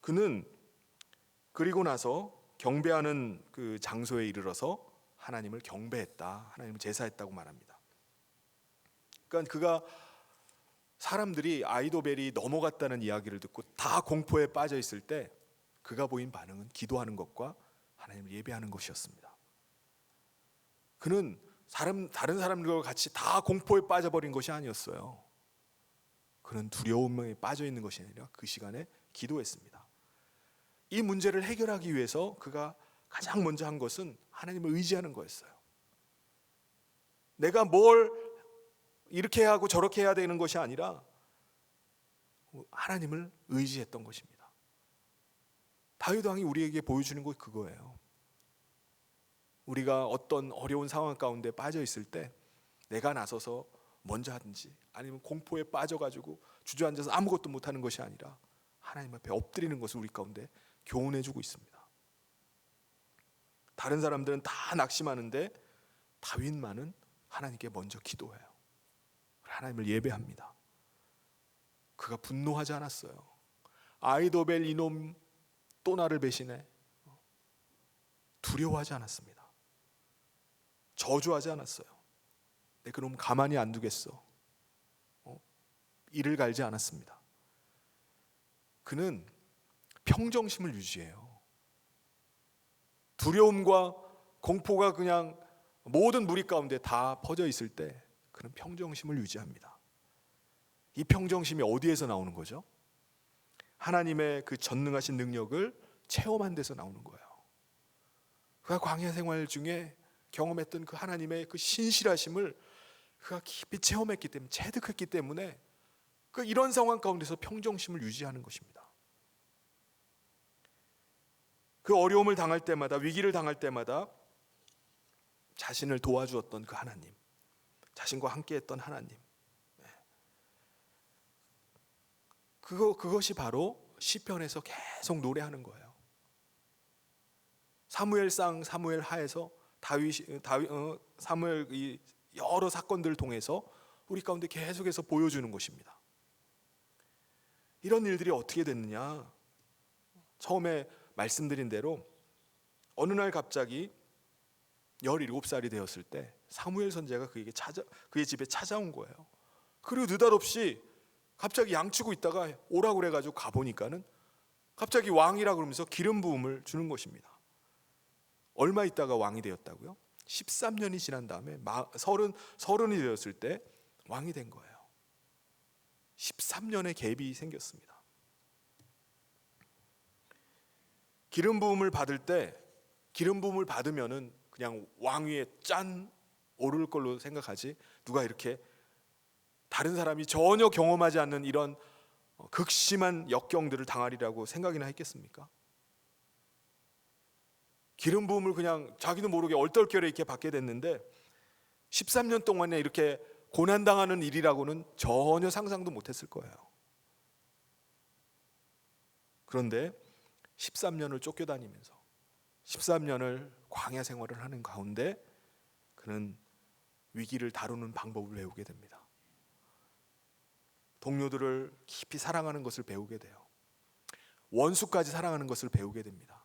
그는 그리고 나서 경배하는 그 장소에 이르러서 하나님을 경배했다, 하나님을 제사했다고 말합니다. 그러니까 사람들이 아히도벨이 넘어갔다는 이야기를 듣고 다 공포에 빠져 있을 때 그가 보인 반응은 기도하는 것과 하나님을 예배하는 것이었습니다. 그는 다른 사람들과 같이 다 공포에 빠져버린 것이 아니었어요. 그는 두려움에 빠져 있는 것이 아니라 그 시간에 기도했습니다. 이 문제를 해결하기 위해서 그가 가장 먼저 한 것은 하나님을 의지하는 거였어요. 내가 뭘 이렇게 하고 저렇게 해야 되는 것이 아니라 하나님을 의지했던 것입니다. 다윗 왕이 우리에게 보여주는 것 그거예요. 우리가 어떤 어려운 상황 가운데 빠져 있을 때 내가 나서서 먼저 하든지 아니면 공포에 빠져가지고 주저앉아서 아무것도 못하는 것이 아니라 하나님 앞에 엎드리는 것을 우리 가운데 교훈해주고 있습니다. 다른 사람들은 다 낙심하는데 다윗만은 하나님께 먼저 기도해요. 하나님을 예배합니다. 그가 분노하지 않았어요. 아히도벨 이놈 또 나를 배신해. 두려워하지 않았습니다. 저주하지 않았어요. 내 그놈 가만히 안 두겠어. 이를 갈지 않았습니다. 그는 평정심을 유지해요. 두려움과 공포가 그냥 모든 무리 가운데 다 퍼져 있을 때 그는 평정심을 유지합니다. 이 평정심이 어디에서 나오는 거죠? 하나님의 그 전능하신 능력을 체험한 데서 나오는 거예요. 그가 광야 생활 중에 경험했던 그 하나님의 그 신실하심을 그가 깊이 체험했기 때문에, 체득했기 때문에 그 이런 상황 가운데서 평정심을 유지하는 것입니다. 그 어려움을 당할 때마다, 위기를 당할 때마다 자신을 도와주었던 그 하나님, 자신과 함께했던 하나님, 그것이 바로 시편에서 계속 노래하는 거예요. 사무엘상 사무엘 하에서 사무엘 이 여러 사건들을 통해서 우리 가운데 계속해서 보여주는 것입니다. 이런 일들이 어떻게 됐느냐? 처음에 말씀드린 대로 어느 날 갑자기 17살이 되었을 때 사무엘 선지자가 그의 집에 찾아온 거예요. 그리고 느닷없이 갑자기 양치고 있다가 오라고 그래가지고 가보니까는 갑자기 왕이라 그러면서 기름 부음을 주는 것입니다. 얼마 있다가 왕이 되었다고요? 13년이 지난 다음에 서른이 되었을 때 왕이 된 거예요. 13년의 갭이 생겼습니다. 기름 부음을 받을 때 기름 부음을 받으면은 그냥 왕위에 짠 오를 걸로 생각하지, 누가 이렇게 다른 사람이 전혀 경험하지 않는 이런 극심한 역경들을 당하리라고 생각이나 했겠습니까? 기름 부음을 그냥 자기도 모르게 얼떨결에 이렇게 받게 됐는데 13년 동안에 이렇게 고난당하는 일이라고는 전혀 상상도 못했을 거예요. 그런데 13년을 쫓겨다니면서 13년을 광야 생활을 하는 가운데 그는 위기를 다루는 방법을 배우게 됩니다. 동료들을 깊이 사랑하는 것을 배우게 돼요. 원수까지 사랑하는 것을 배우게 됩니다.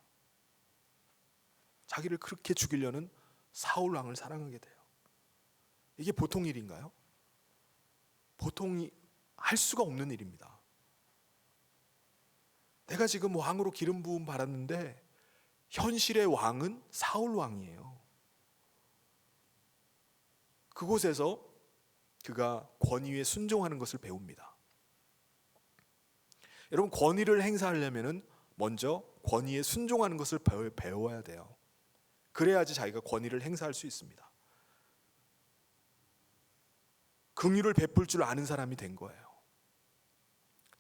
자기를 그렇게 죽이려는 사울 왕을 사랑하게 돼요. 이게 보통 일인가요? 보통이 할 수가 없는 일입니다. 내가 지금 왕으로 기름 부음 받았는데 현실의 왕은 사울 왕이에요. 그곳에서 그가 권위에 순종하는 것을 배웁니다. 여러분, 권위를 행사하려면 먼저 권위에 순종하는 것을 배워야 돼요. 그래야지 자기가 권위를 행사할 수 있습니다. 긍휼을 베풀 줄 아는 사람이 된 거예요.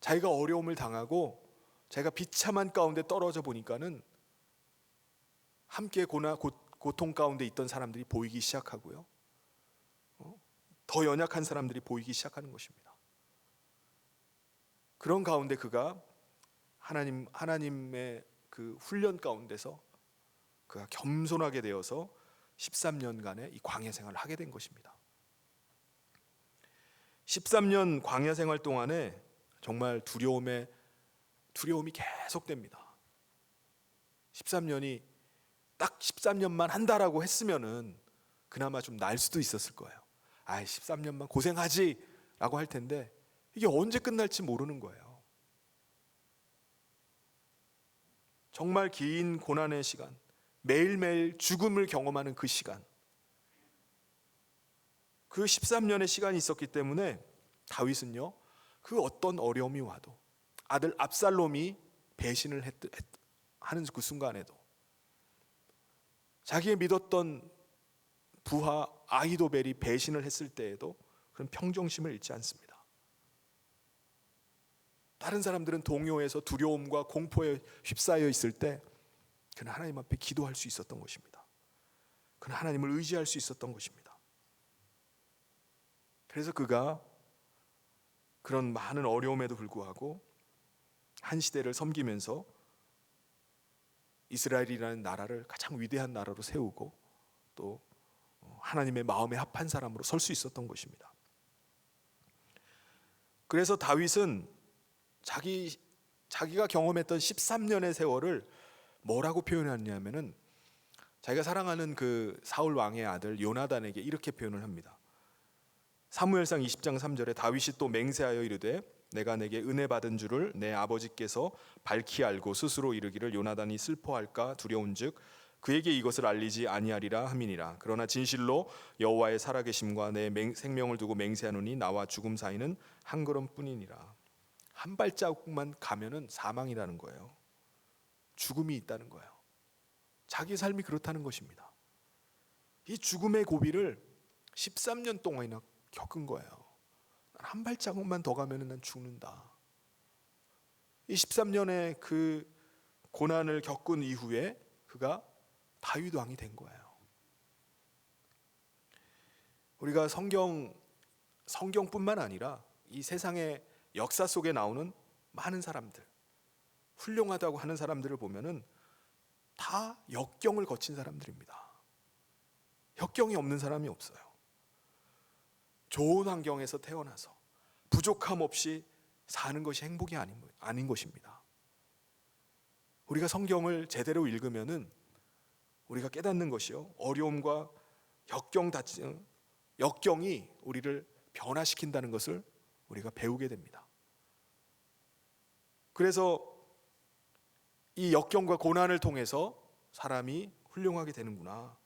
자기가 어려움을 당하고 자기가 비참한 가운데 떨어져 보니까는 함께 고통 가운데 있던 사람들이 보이기 시작하고요. 더 연약한 사람들이 보이기 시작하는 것입니다. 그런 가운데 그가 하나님의 그 훈련 가운데서 그가 겸손하게 되어서 13년간의 이 광야 생활을 하게 된 것입니다. 13년 광야 생활 동안에 정말 두려움이 계속됩니다. 13년이 딱 13년만 한다라고 했으면은 그나마 좀 날 수도 있었을 거예요. 13년만 고생하지 라고 할 텐데 이게 언제 끝날지 모르는 거예요. 정말 긴 고난의 시간, 매일매일 죽음을 경험하는 그 시간, 그 13년의 시간이 있었기 때문에 다윗은요, 그 어떤 어려움이 와도 아들 압살롬이 배신을 하는 그 순간에도, 자기의 믿었던 부하 아히도벨이 배신을 했을 때에도 그런 평정심을 잃지 않습니다. 다른 사람들은 동요에서 두려움과 공포에 휩싸여 있을 때 그는 하나님 앞에 기도할 수 있었던 것입니다. 그는 하나님을 의지할 수 있었던 것입니다. 그래서 그가 그런 많은 어려움에도 불구하고 한 시대를 섬기면서 이스라엘이라는 나라를 가장 위대한 나라로 세우고 또 하나님의 마음에 합한 사람으로 설 수 있었던 것입니다. 그래서 다윗은 자기가 경험했던 13년의 세월을 뭐라고 표현했냐면은 자기가 사랑하는 그 사울 왕의 아들 요나단에게 이렇게 표현을 합니다. 사무엘상 20장 3절에 다윗이 또 맹세하여 이르되 내가 내게 은혜 받은 줄을 내 아버지께서 밝히 알고 스스로 이르기를 요나단이 슬퍼할까 두려운즉 그에게 이것을 알리지 아니하리라 함이니라. 그러나 진실로 여호와의 살아계심과 내 생명을 두고 맹세하노니 나와 죽음 사이는 한 걸음뿐이니라. 한 발자국만 가면은 사망이라는 거예요. 죽음이 있다는 거예요. 자기 삶이 그렇다는 것입니다. 이 죽음의 고비를 13년 동안이나 겪은 거예요. 한 발자국만 더 가면은 난 죽는다. 이 13년의 그 고난을 겪은 이후에 그가 다윗 왕이 된 거예요. 우리가 성경뿐만 아니라 이 세상의 역사 속에 나오는 많은 사람들, 훌륭하다고 하는 사람들을 보면은 다 역경을 거친 사람들입니다. 역경이 없는 사람이 없어요. 좋은 환경에서 태어나서 부족함 없이 사는 것이 행복이 아닌 것입니다. 우리가 성경을 제대로 읽으면은 우리가 깨닫는 것이요, 어려움과 역경이 우리를 변화시킨다는 것을 우리가 배우게 됩니다. 그래서 이 역경과 고난을 통해서 사람이 훌륭하게 되는구나,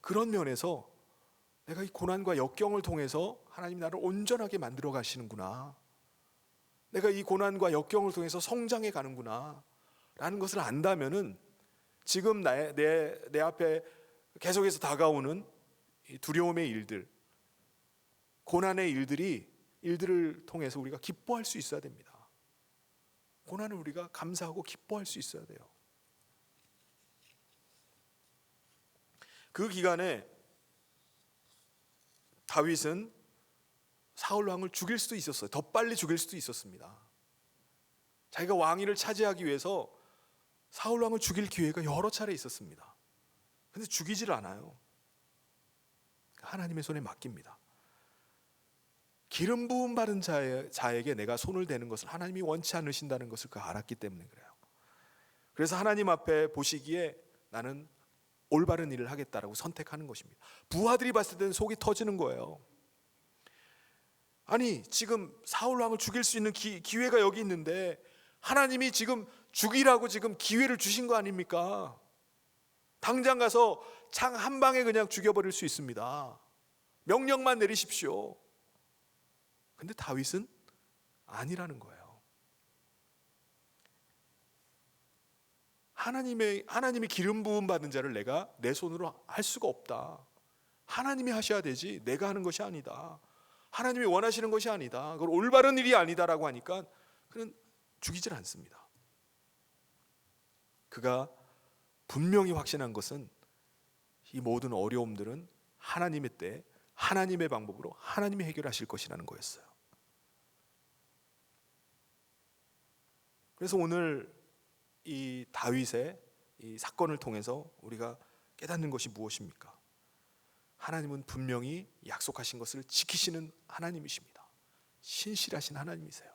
그런 면에서 내가 이 고난과 역경을 통해서 하나님이 나를 온전하게 만들어 가시는구나, 내가 이 고난과 역경을 통해서 성장해 가는구나 라는 것을 안다면은 지금 내 앞에 계속해서 다가오는 이 두려움의 일들, 고난의 일들을 통해서 우리가 기뻐할 수 있어야 됩니다. 고난을 우리가 감사하고 기뻐할 수 있어야 돼요. 그 기간에 다윗은 사울 왕을 죽일 수도 있었어요. 더 빨리 죽일 수도 있었습니다. 자기가 왕위를 차지하기 위해서 사울 왕을 죽일 기회가 여러 차례 있었습니다. 그런데 죽이질 않아요. 하나님의 손에 맡깁니다. 기름 부음 받은 자에게 내가 손을 대는 것을 하나님이 원치 않으신다는 것을 알았기 때문에 그래요. 그래서 하나님 앞에 보시기에 나는 올바른 일을 하겠다라고 선택하는 것입니다. 부하들이 봤을 때는 속이 터지는 거예요. 아니, 지금 사울 왕을 죽일 수 있는 기회가 여기 있는데 하나님이 지금 죽이라고 지금 기회를 주신 거 아닙니까? 당장 가서 창 한 방에 그냥 죽여버릴 수 있습니다. 명령만 내리십시오. 근데 다윗은 아니라는 거예요. 하나님이 기름 부음 받은 자를 내가 내 손으로 할 수가 없다. 하나님이 하셔야 되지 내가 하는 것이 아니다. 하나님이 원하시는 것이 아니다. 그걸 올바른 일이 아니다라고 하니까 그는 죽이질 않습니다. 그가 분명히 확신한 것은 이 모든 어려움들은 하나님의 때, 하나님의 방법으로 하나님이 해결하실 것이라는 거였어요. 그래서 오늘 이 다윗의 이 사건을 통해서 우리가 깨닫는 것이 무엇입니까? 하나님은 분명히 약속하신 것을 지키시는 하나님이십니다. 신실하신 하나님이세요.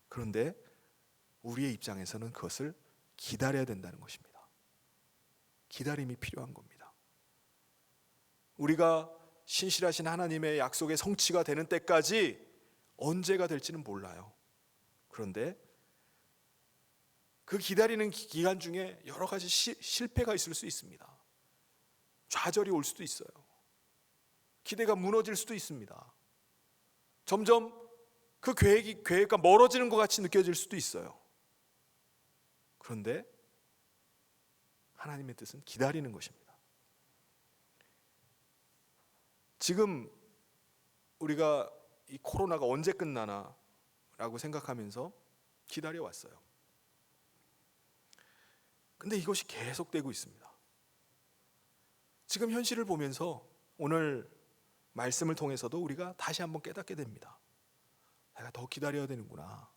그런데 우리의 입장에서는 그것을 기다려야 된다는 것입니다. 기다림이 필요한 겁니다. 우리가 신실하신 하나님의 약속의 성취가 되는 때까지 언제가 될지는 몰라요. 그런데 그 기다리는 기간 중에 여러 가지 실패가 있을 수 있습니다. 좌절이 올 수도 있어요. 기대가 무너질 수도 있습니다. 점점 그 계획과 멀어지는 것 같이 느껴질 수도 있어요. 그런데 하나님의 뜻은 기다리는 것입니다. 지금 우리가 이 코로나가 언제 끝나나 라고 생각하면서 기다려왔어요. 근데 이것이 계속되고 있습니다. 지금 현실을 보면서 오늘 말씀을 통해서도 우리가 다시 한번 깨닫게 됩니다. 내가 더 기다려야 되는구나.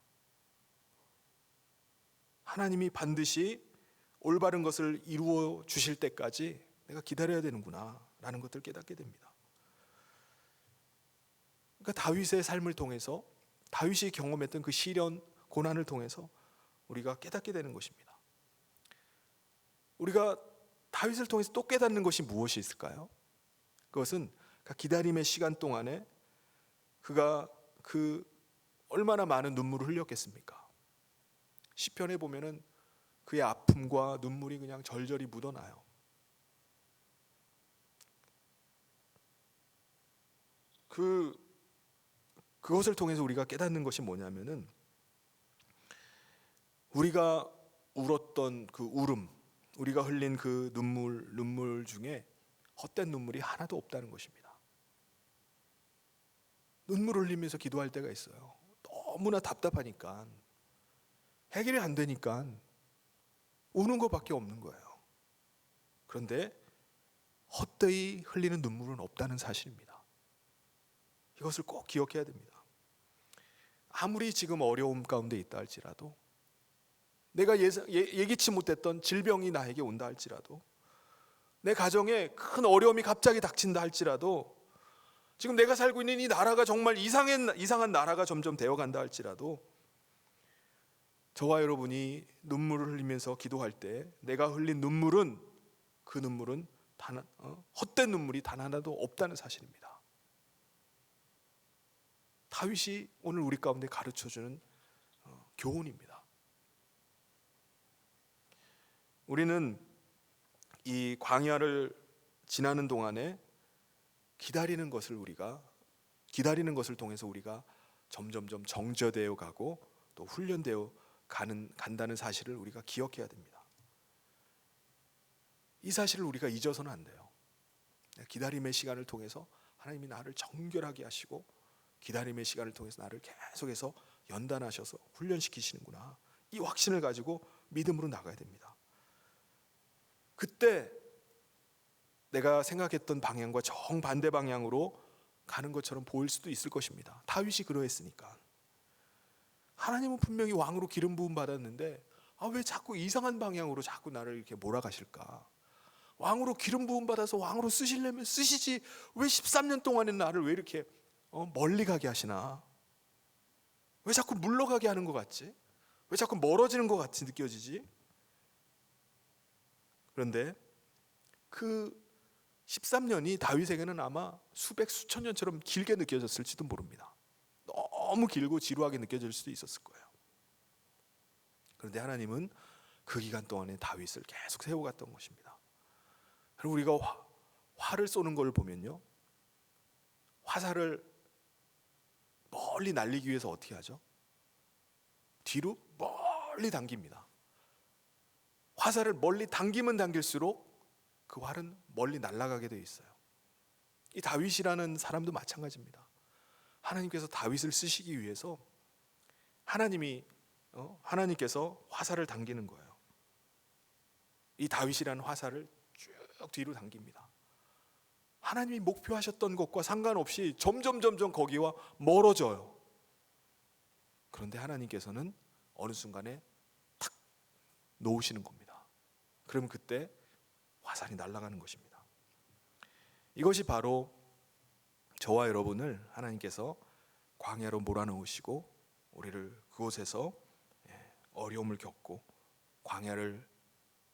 하나님이 반드시 올바른 것을 이루어 주실 때까지 내가 기다려야 되는구나 라는 것들을 깨닫게 됩니다. 그러니까 다윗의 삶을 통해서, 다윗이 경험했던 그 시련, 고난을 통해서 우리가 깨닫게 되는 것입니다. 우리가 다윗을 통해서 또 깨닫는 것이 무엇이 있을까요? 그것은 그 기다림의 시간 동안에 그가 그 얼마나 많은 눈물을 흘렸겠습니까? 시편에 보면은 그의 아픔과 눈물이 그냥 절절히 묻어나요. 그것을 통해서 우리가 깨닫는 것이 뭐냐면은 우리가 울었던 그 울음, 우리가 흘린 그 눈물 중에 헛된 눈물이 하나도 없다는 것입니다. 눈물을 흘리면서 기도할 때가 있어요. 너무나 답답하니까, 해결이 안 되니까 우는 것밖에 없는 거예요. 그런데 헛되이 흘리는 눈물은 없다는 사실입니다. 이것을 꼭 기억해야 됩니다. 아무리 지금 어려움 가운데 있다 할지라도 내가 예기치 못했던 질병이 나에게 온다 할지라도, 내 가정에 큰 어려움이 갑자기 닥친다 할지라도, 지금 내가 살고 있는 이 나라가 정말 이상한 나라가 점점 되어간다 할지라도, 저와 여러분이 눈물을 흘리면서 기도할 때 내가 흘린 눈물은, 그 눈물은 헛된 눈물이 단 하나도 없다는 사실입니다. 다윗이 오늘 우리 가운데 가르쳐주는 교훈입니다. 우리는 이 광야를 지나는 동안에 기다리는 것을 통해서 우리가 점점점 정저되어 가고 또 훈련되어 간다는 사실을 우리가 기억해야 됩니다. 이 사실을 우리가 잊어서는 안 돼요. 기다림의 시간을 통해서 하나님이 나를 정결하게 하시고, 기다림의 시간을 통해서 나를 계속해서 연단하셔서 훈련시키시는구나, 이 확신을 가지고 믿음으로 나가야 됩니다. 그때 내가 생각했던 방향과 정반대 방향으로 가는 것처럼 보일 수도 있을 것입니다. 다윗이 그러했으니까. 하나님은 분명히 왕으로 기름 부음 받았는데 왜 자꾸 이상한 방향으로 자꾸 나를 이렇게 몰아가실까? 왕으로 기름 부음 받아서 왕으로 쓰시려면 쓰시지, 왜 13년 동안에 나를 왜 이렇게 멀리 가게 하시나? 왜 자꾸 물러가게 하는 것 같지? 왜 자꾸 멀어지는 것 같이 느껴지지? 그런데 그 13년이 다윗에게는 아마 수백 수천 년처럼 길게 느껴졌을지도 모릅니다. 너무 길고 지루하게 느껴질 수도 있었을 거예요. 그런데 하나님은 그 기간 동안에 다윗을 계속 세워갔던 것입니다. 그리고 우리가 활을 쏘는 걸 보면요, 화살을 멀리 날리기 위해서 어떻게 하죠? 뒤로 멀리 당깁니다. 화살을 멀리 당기면 당길수록 그 활은 멀리 날아가게 되어 있어요. 이 다윗이라는 사람도 마찬가지입니다. 하나님께서 다윗을 쓰시기 위해서 하나님께서 화살을 당기는 거예요. 이 다윗이라는 화살을 쭉 뒤로 당깁니다. 하나님이 목표하셨던 것과 상관없이 점점 거기와 멀어져요. 그런데 하나님께서는 어느 순간에 탁 놓으시는 겁니다. 그러면 그때 화살이 날아가는 것입니다. 이것이 바로 저와 여러분을 하나님께서 광야로 몰아넣으시고 우리를 그곳에서 어려움을 겪고 광야를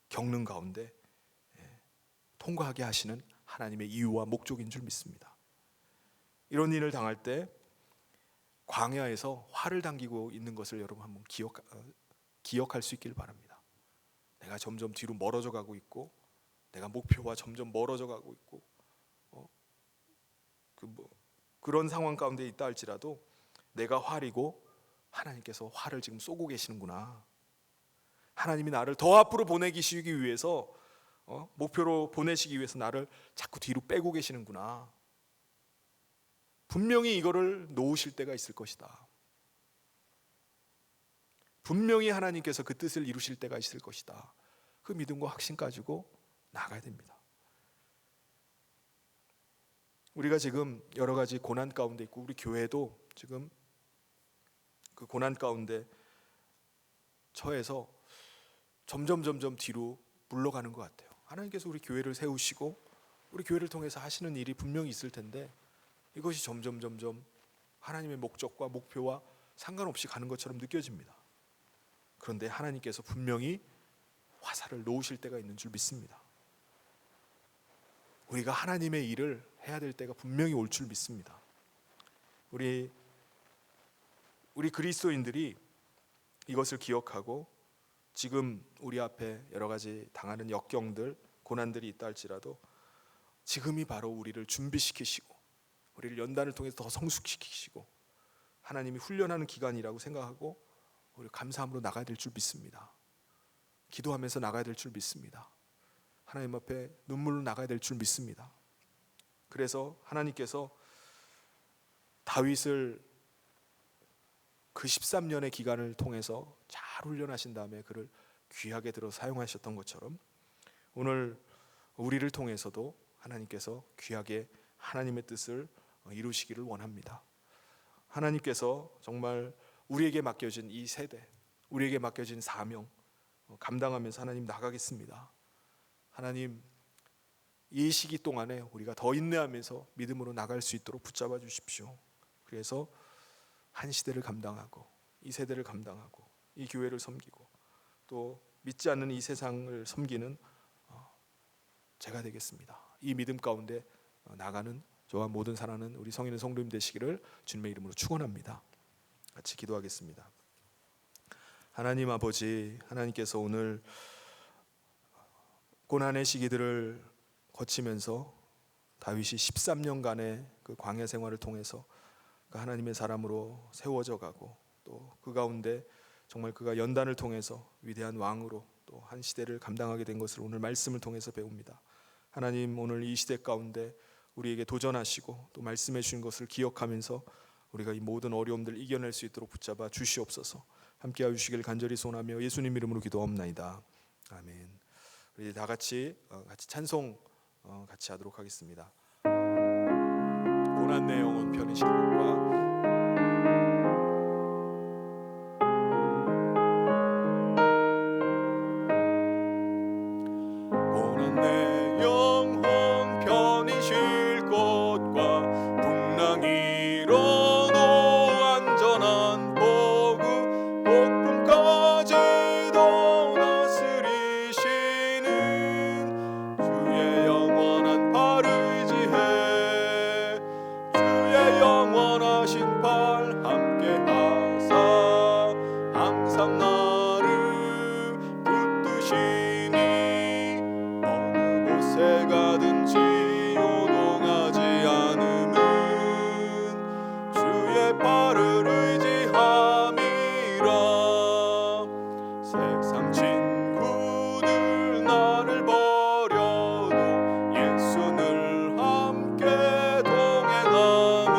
겪는 가운데 통과하게 하시는 하나님의 이유와 목적인 줄 믿습니다. 이런 일을 당할 때 광야에서 활을 당기고 있는 것을 여러분 한번 기억할 수 있기를 바랍니다. 내가 점점 뒤로 멀어져 가고 있고, 내가 목표와 점점 멀어져 가고 있고, 그런 상황 가운데 있다 할지라도 내가 활이고 하나님께서 활을 지금 쏘고 계시는구나. 하나님이 나를 더 앞으로 보내시기 위해서, 목표로 보내시기 위해서 나를 자꾸 뒤로 빼고 계시는구나. 분명히 이거를 놓으실 때가 있을 것이다. 분명히 하나님께서 그 뜻을 이루실 때가 있을 것이다. 그 믿음과 확신 가지고 나가야 됩니다. 우리가 지금 여러 가지 고난 가운데 있고, 우리 교회도 지금 그 고난 가운데 처해서 점점 뒤로 물러가는 것 같아요. 하나님께서 우리 교회를 세우시고 우리 교회를 통해서 하시는 일이 분명히 있을 텐데, 이것이 점점 하나님의 목적과 목표와 상관없이 가는 것처럼 느껴집니다. 그런데 하나님께서 분명히 화살을 놓으실 때가 있는 줄 믿습니다. 우리가 하나님의 일을 해야 될 때가 분명히 올 줄 믿습니다. 우리 그리스도인들이 이것을 기억하고 지금 우리 앞에 여러 가지 당하는 역경들, 고난들이 있다 할지라도 지금이 바로 우리를 준비시키시고 우리를 연단을 통해서 더 성숙시키시고 하나님이 훈련하는 기간이라고 생각하고 우리 감사함으로 나가야 될 줄 믿습니다. 기도하면서 나가야 될 줄 믿습니다. 하나님 앞에 눈물로 나가야 될 줄 믿습니다. 그래서 하나님께서 다윗을 그 13년의 기간을 통해서 잘 훈련하신 다음에 그를 귀하게 들어 사용하셨던 것처럼 오늘 우리를 통해서도 하나님께서 귀하게 하나님의 뜻을 이루시기를 원합니다. 하나님께서 정말 우리에게 맡겨진 이 세대, 우리에게 맡겨진 사명, 감당하면서 하나님 나가겠습니다. 하나님 이 시기 동안에 우리가 더 인내하면서 믿음으로 나갈 수 있도록 붙잡아 주십시오. 그래서 한 시대를 감당하고 이 세대를 감당하고 이 교회를 섬기고 또 믿지 않는 이 세상을 섬기는 제가 되겠습니다. 이 믿음 가운데 나가는 저와 모든 사랑하는 우리 성인의 성도님 되시기를 주님의 이름으로 축원합니다. 같이 기도하겠습니다. 하나님 아버지, 하나님께서 오늘 고난의 시기들을 거치면서 다윗이 13년간의 그 광야 생활을 통해서 그 하나님의 사람으로 세워져 가고 또 그 가운데 정말 그가 연단을 통해서 위대한 왕으로 또 한 시대를 감당하게 된 것을 오늘 말씀을 통해서 배웁니다. 하나님 오늘 이 시대 가운데 우리에게 도전하시고 또 말씀해 주신 것을 기억하면서 우리가 이 모든 어려움들을 이겨낼 수 있도록 붙잡아 주시옵소서. 함께하여 주시길 간절히 소원하며 예수님 이름으로 기도하옵나이다. 아멘. 우리 다 같이 찬송 같이 하도록 하겠습니다. 고난 내 영혼 편히신 것과 고난 내 영혼 편히 쉴 곳과 풍랑이로도 안전한 복음 복음까지도 다스리시는 주의 영원한 팔 의지해 주의 영원하신 팔 함께 하사 항상 나를 붙드시니 어느 곳에 가든지 요동하지 않음은 주의 팔을 의지함이라. 세상 친구들 나를 버려도 예수를 함께 동행함으로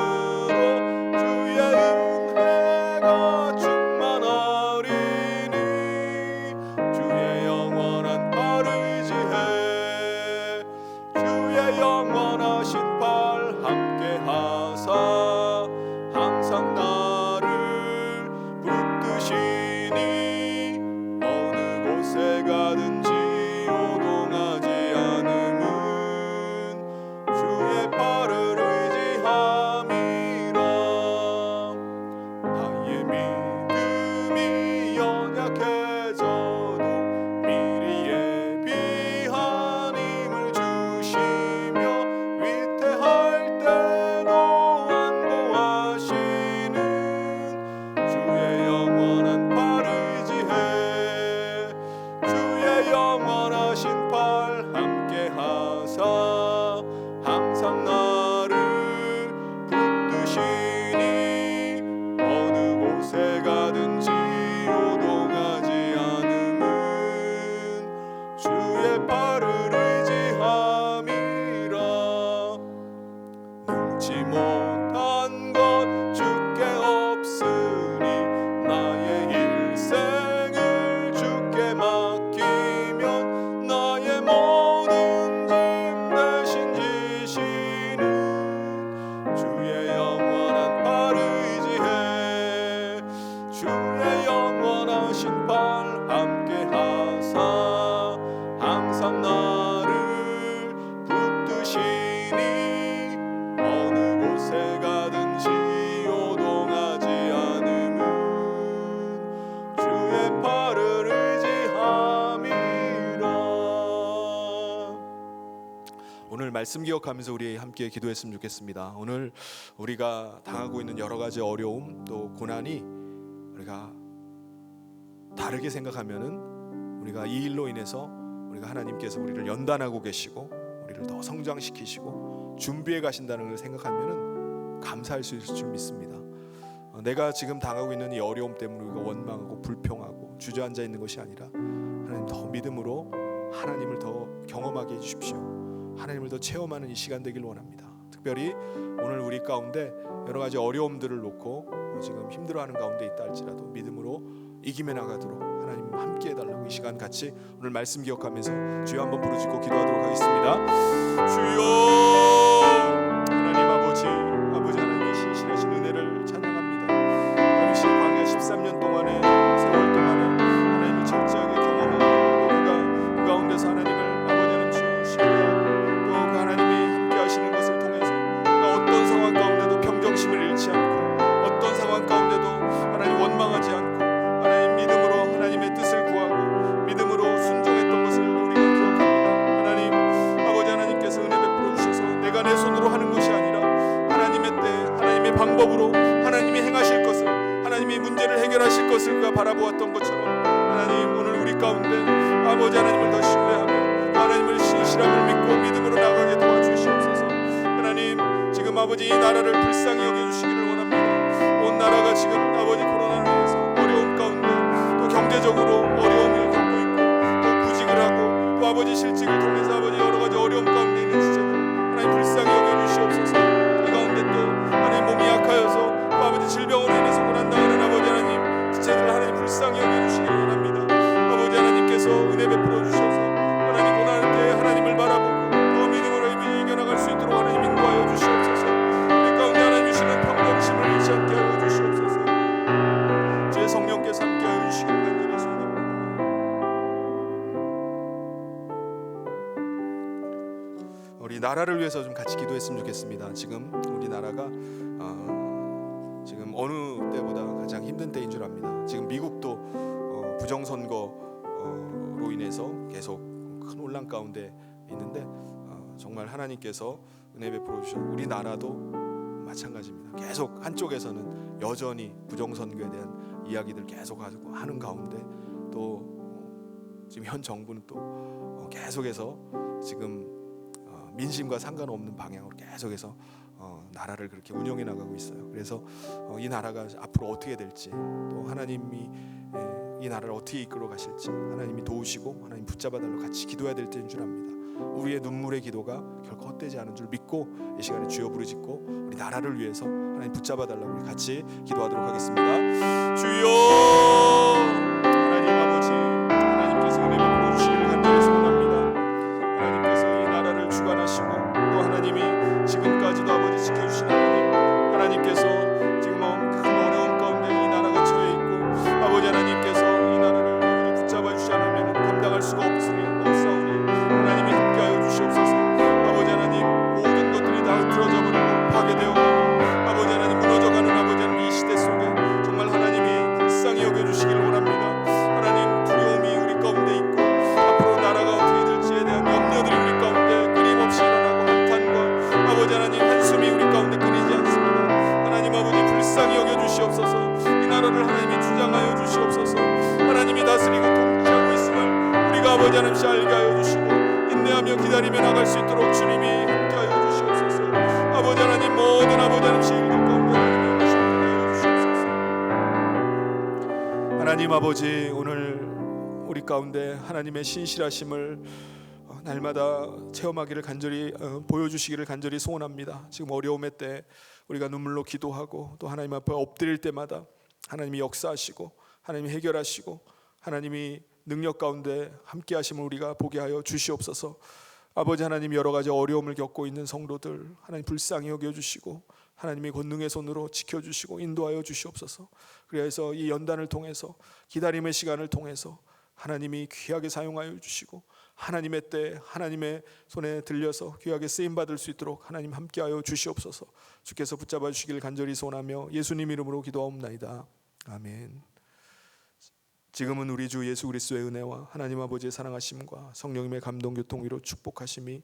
주의 은혜가 충만하리니 주의 영원한 팔 의지해 주의 영원하신 팔 함께 하사 항상 나를 붙드시니 어느 곳에 가든지 요동하지 않음은 주의 팔을 의지함이라. 나의 믿음이 연약해져도 미리 예비한 힘을 주시며 위태할 때도 안보하시는 주의 영원한 팔 의지해 주의 영원하신 팔 함께 하사 항상 나를 붙드시니 어느 곳에 가든지 요동하지 않음은 주의 팔을 의지함이라. 능치 못한 것 주께 없으니 나의 일생을 주께 맡기면 나의 모든 짐 대신 지시는 주의 영원한 팔 의지해 주의 영원하신 팔 함께 하사 항상 나를 붙드시니 어느 곳에 가든지 요동하지 않음은 주의 팔을 의지함이라. 오늘 말씀 기억하면서 우리 함께 기도했으면 좋겠습니다. 오늘 우리가 당하고 있는 여러 가지 어려움 또 고난이 우리가 다르게 생각하면은 우리가 이 일로 인해서 우리가 하나님께서 우리를 연단하고 계시고 우리를 더 성장시키시고 준비해 가신다는 걸 생각하면은 감사할 수 있을 줄 믿습니다. 내가 지금 당하고 있는 이 어려움 때문에 우리가 원망하고 불평하고 주저앉아 있는 것이 아니라 하나님 더 믿음으로 하나님을 더 경험하게 해주십시오. 하나님을 더 체험하는 이 시간 되길 원합니다. 특별히 오늘 우리 가운데 여러 가지 어려움들을 놓고 지금 힘들어하는 가운데 있다 할지라도 믿음으로 이기며 나가도록 하나님 함께 해달라고 이 시간 같이 오늘 말씀 기억하면서 주여 한번 부르짖고 기도하도록 하겠습니다. 주여 하나님 아버지 하나님의 신실하신 은혜를 찬양합니다. 다윗이 광야 13년 동안의 세월 동안에 하나님을 철저하게 경험하고 하나님이 행하실 것을, 하나님이 문제를 해결하실 것을 그가 바라보았던 것처럼 하나님 오늘 우리 가운데 아버지 하나님을 더 신뢰하며 하나님을 신실함을 믿고 믿음으로 나가게 도와주시옵소서. 하나님 지금 아버지 이 나라를 불쌍히 여겨주시기를 원합니다. 온 나라가 지금 아버지 코로나로 인해서 어려움 가운데 또 경제적으로 어려움을 겪고 있고 또 구직을 하고 또 아버지 실직을 통해서 아버지 여러 가지 어려움 가운데 있는 지체들 하나님 불쌍히 여겨주시옵소서. 이 가운데 또 하나님 몸이 약하여서 또 아버지 질병으로 인해서 고난당하는 아버지 하나님 지체들 하나님 불쌍히 여겨주시기를 원합니다. 아버지 하나님께서 은혜 베풀어 주셔서 하나님 고난할 때 하나님을 바라보고 또 믿음으로 이겨나갈 수 있도록 하나님 인도하여 주시옵소서. 우리 가운데 하나님 주시는 평범심을 잃지 않게 하여 주시옵소서. 주의 성령께서 함께하여 주시기를 간절히 소원합니다. 우리 나라를 위해서 좀 같이 기도했으면 좋겠습니다. 지금 우리 나라가 지금 어느 때보다 가장 힘든 때인 줄 압니다. 지금 미국도 부정선거로 인해서 계속 큰 혼란 가운데 있는데 정말 하나님께서 은혜 베풀어 주셔서 우리 나라도 마찬가지입니다. 계속 한쪽에서는 여전히 부정선거에 대한 이야기들 계속 가지고 하는 가운데 또 지금 현 정부는 또 계속해서 지금 민심과 상관없는 방향으로 계속해서 나라를 그렇게 운영해 나가고 있어요. 그래서 이 나라가 앞으로 어떻게 될지 또 하나님이 이 나라를 어떻게 이끌어 가실지 하나님이 도우시고 하나님 붙잡아 달라고 같이 기도해야 될 때인 줄 압니다. 우리의 눈물의 기도가 결코 헛되지 않은 줄 믿고 이 시간에 주여 부르짖고 우리 나라를 위해서 하나님 붙잡아 달라고 우리 같이 기도하도록 하겠습니다. 주여 하나님 아버지 하나님께서 은혜 베풀어 주시기를 간절히 소원합니다. 하나님께서 이 나라를 주관하시고 또 하나님이 지금까지도 아버지 지켜주신 하나님께서 지금 큰 어려움 가운데 이 나라가 처해 있고 아버지 하나님께서 이 나라를 아버지 붙잡아 주시지 않으면 감당할 수가 없사오니 하나님이 함께하여 주시옵소서. 아버지 하나님 모든 것들이 다 흐트러져 버리고 파괴되어 아버지 하나님 무너져가는 아버지 하나님 이 시대 속에 정말 하나님이 불쌍히 여겨주시기를 원합니다. 하나님 두려움이 우리 가운데 있고 앞으로 나라가 어떻게 될지에 대한 염려들이 우리 가운데 끊임없이 일어나고 한탄과 아버지 하나님 한숨이 우리 가운데 끊이지 않습니다. 하나님 아버지 불쌍히 여겨주시옵소서. 이 나라를 하나님이 주장하여 주시옵소서. 하나님이 다스리고 통치하고 있음을 우리가 아버지 하나님 알게 하여 주시고 인내하며 기다리며 나갈 수 있도록 주님이 함께하여 주시옵소서. 아버지 하나님 모든 아버지 하나님 일들 가운데 하나님 주시옵소서. 하나님 아버지 오늘 우리 가운데 하나님의 신실하심을 날마다 체험하기를 간절히 보여주시기를 간절히 소원합니다. 지금 어려움의 때 우리가 눈물로 기도하고 또 하나님 앞에 엎드릴 때마다 하나님이 역사하시고 하나님이 해결하시고 하나님이 능력 가운데 함께 하심을 우리가 보게 하여 주시옵소서. 아버지 하나님 여러 가지 어려움을 겪고 있는 성도들 하나님 불쌍히 여겨주시고 하나님의 권능의 손으로 지켜주시고 인도하여 주시옵소서. 그래서 이 연단을 통해서 기다림의 시간을 통해서 하나님이 귀하게 사용하여 주시고 하나님의 때 하나님의 손에 들려서 귀하게 쓰임받을 수 있도록 하나님 함께하여 주시옵소서. 주께서 붙잡아 주시길 간절히 소원하며 예수님 이름으로 기도하옵나이다. 아멘. 지금은 우리 주 예수 그리스도의 은혜와 하나님 아버지의 사랑하심과 성령님의 감동 교통 위로 축복하심이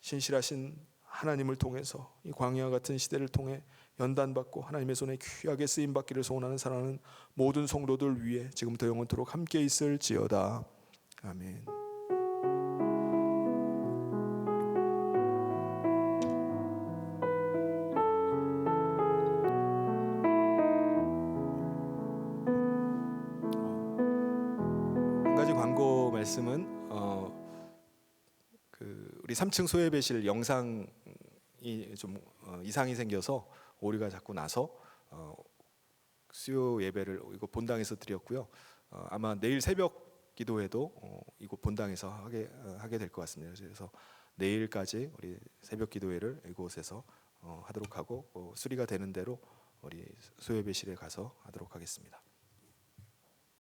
신실하신 하나님을 통해서 이 광야와 같은 시대를 통해 연단받고 하나님의 손에 귀하게 쓰임받기를 소원하는 사랑하는 모든 성도들 위해 지금부터 영원토록 함께 있을지어다. 아멘. 한 가지 광고 말씀은 우리 3층 소예배실 영상이 좀 이상이 생겨서 오류가 자꾸 나서 수요 예배를 이곳 본당에서 드렸고요. 아마 내일 새벽 기도회도 이곳 본당에서 하게 될 것 같습니다. 그래서 내일까지 우리 새벽 기도회를 이곳에서 하도록 하고 수리가 되는 대로 우리 소예배실에 가서 하도록 하겠습니다.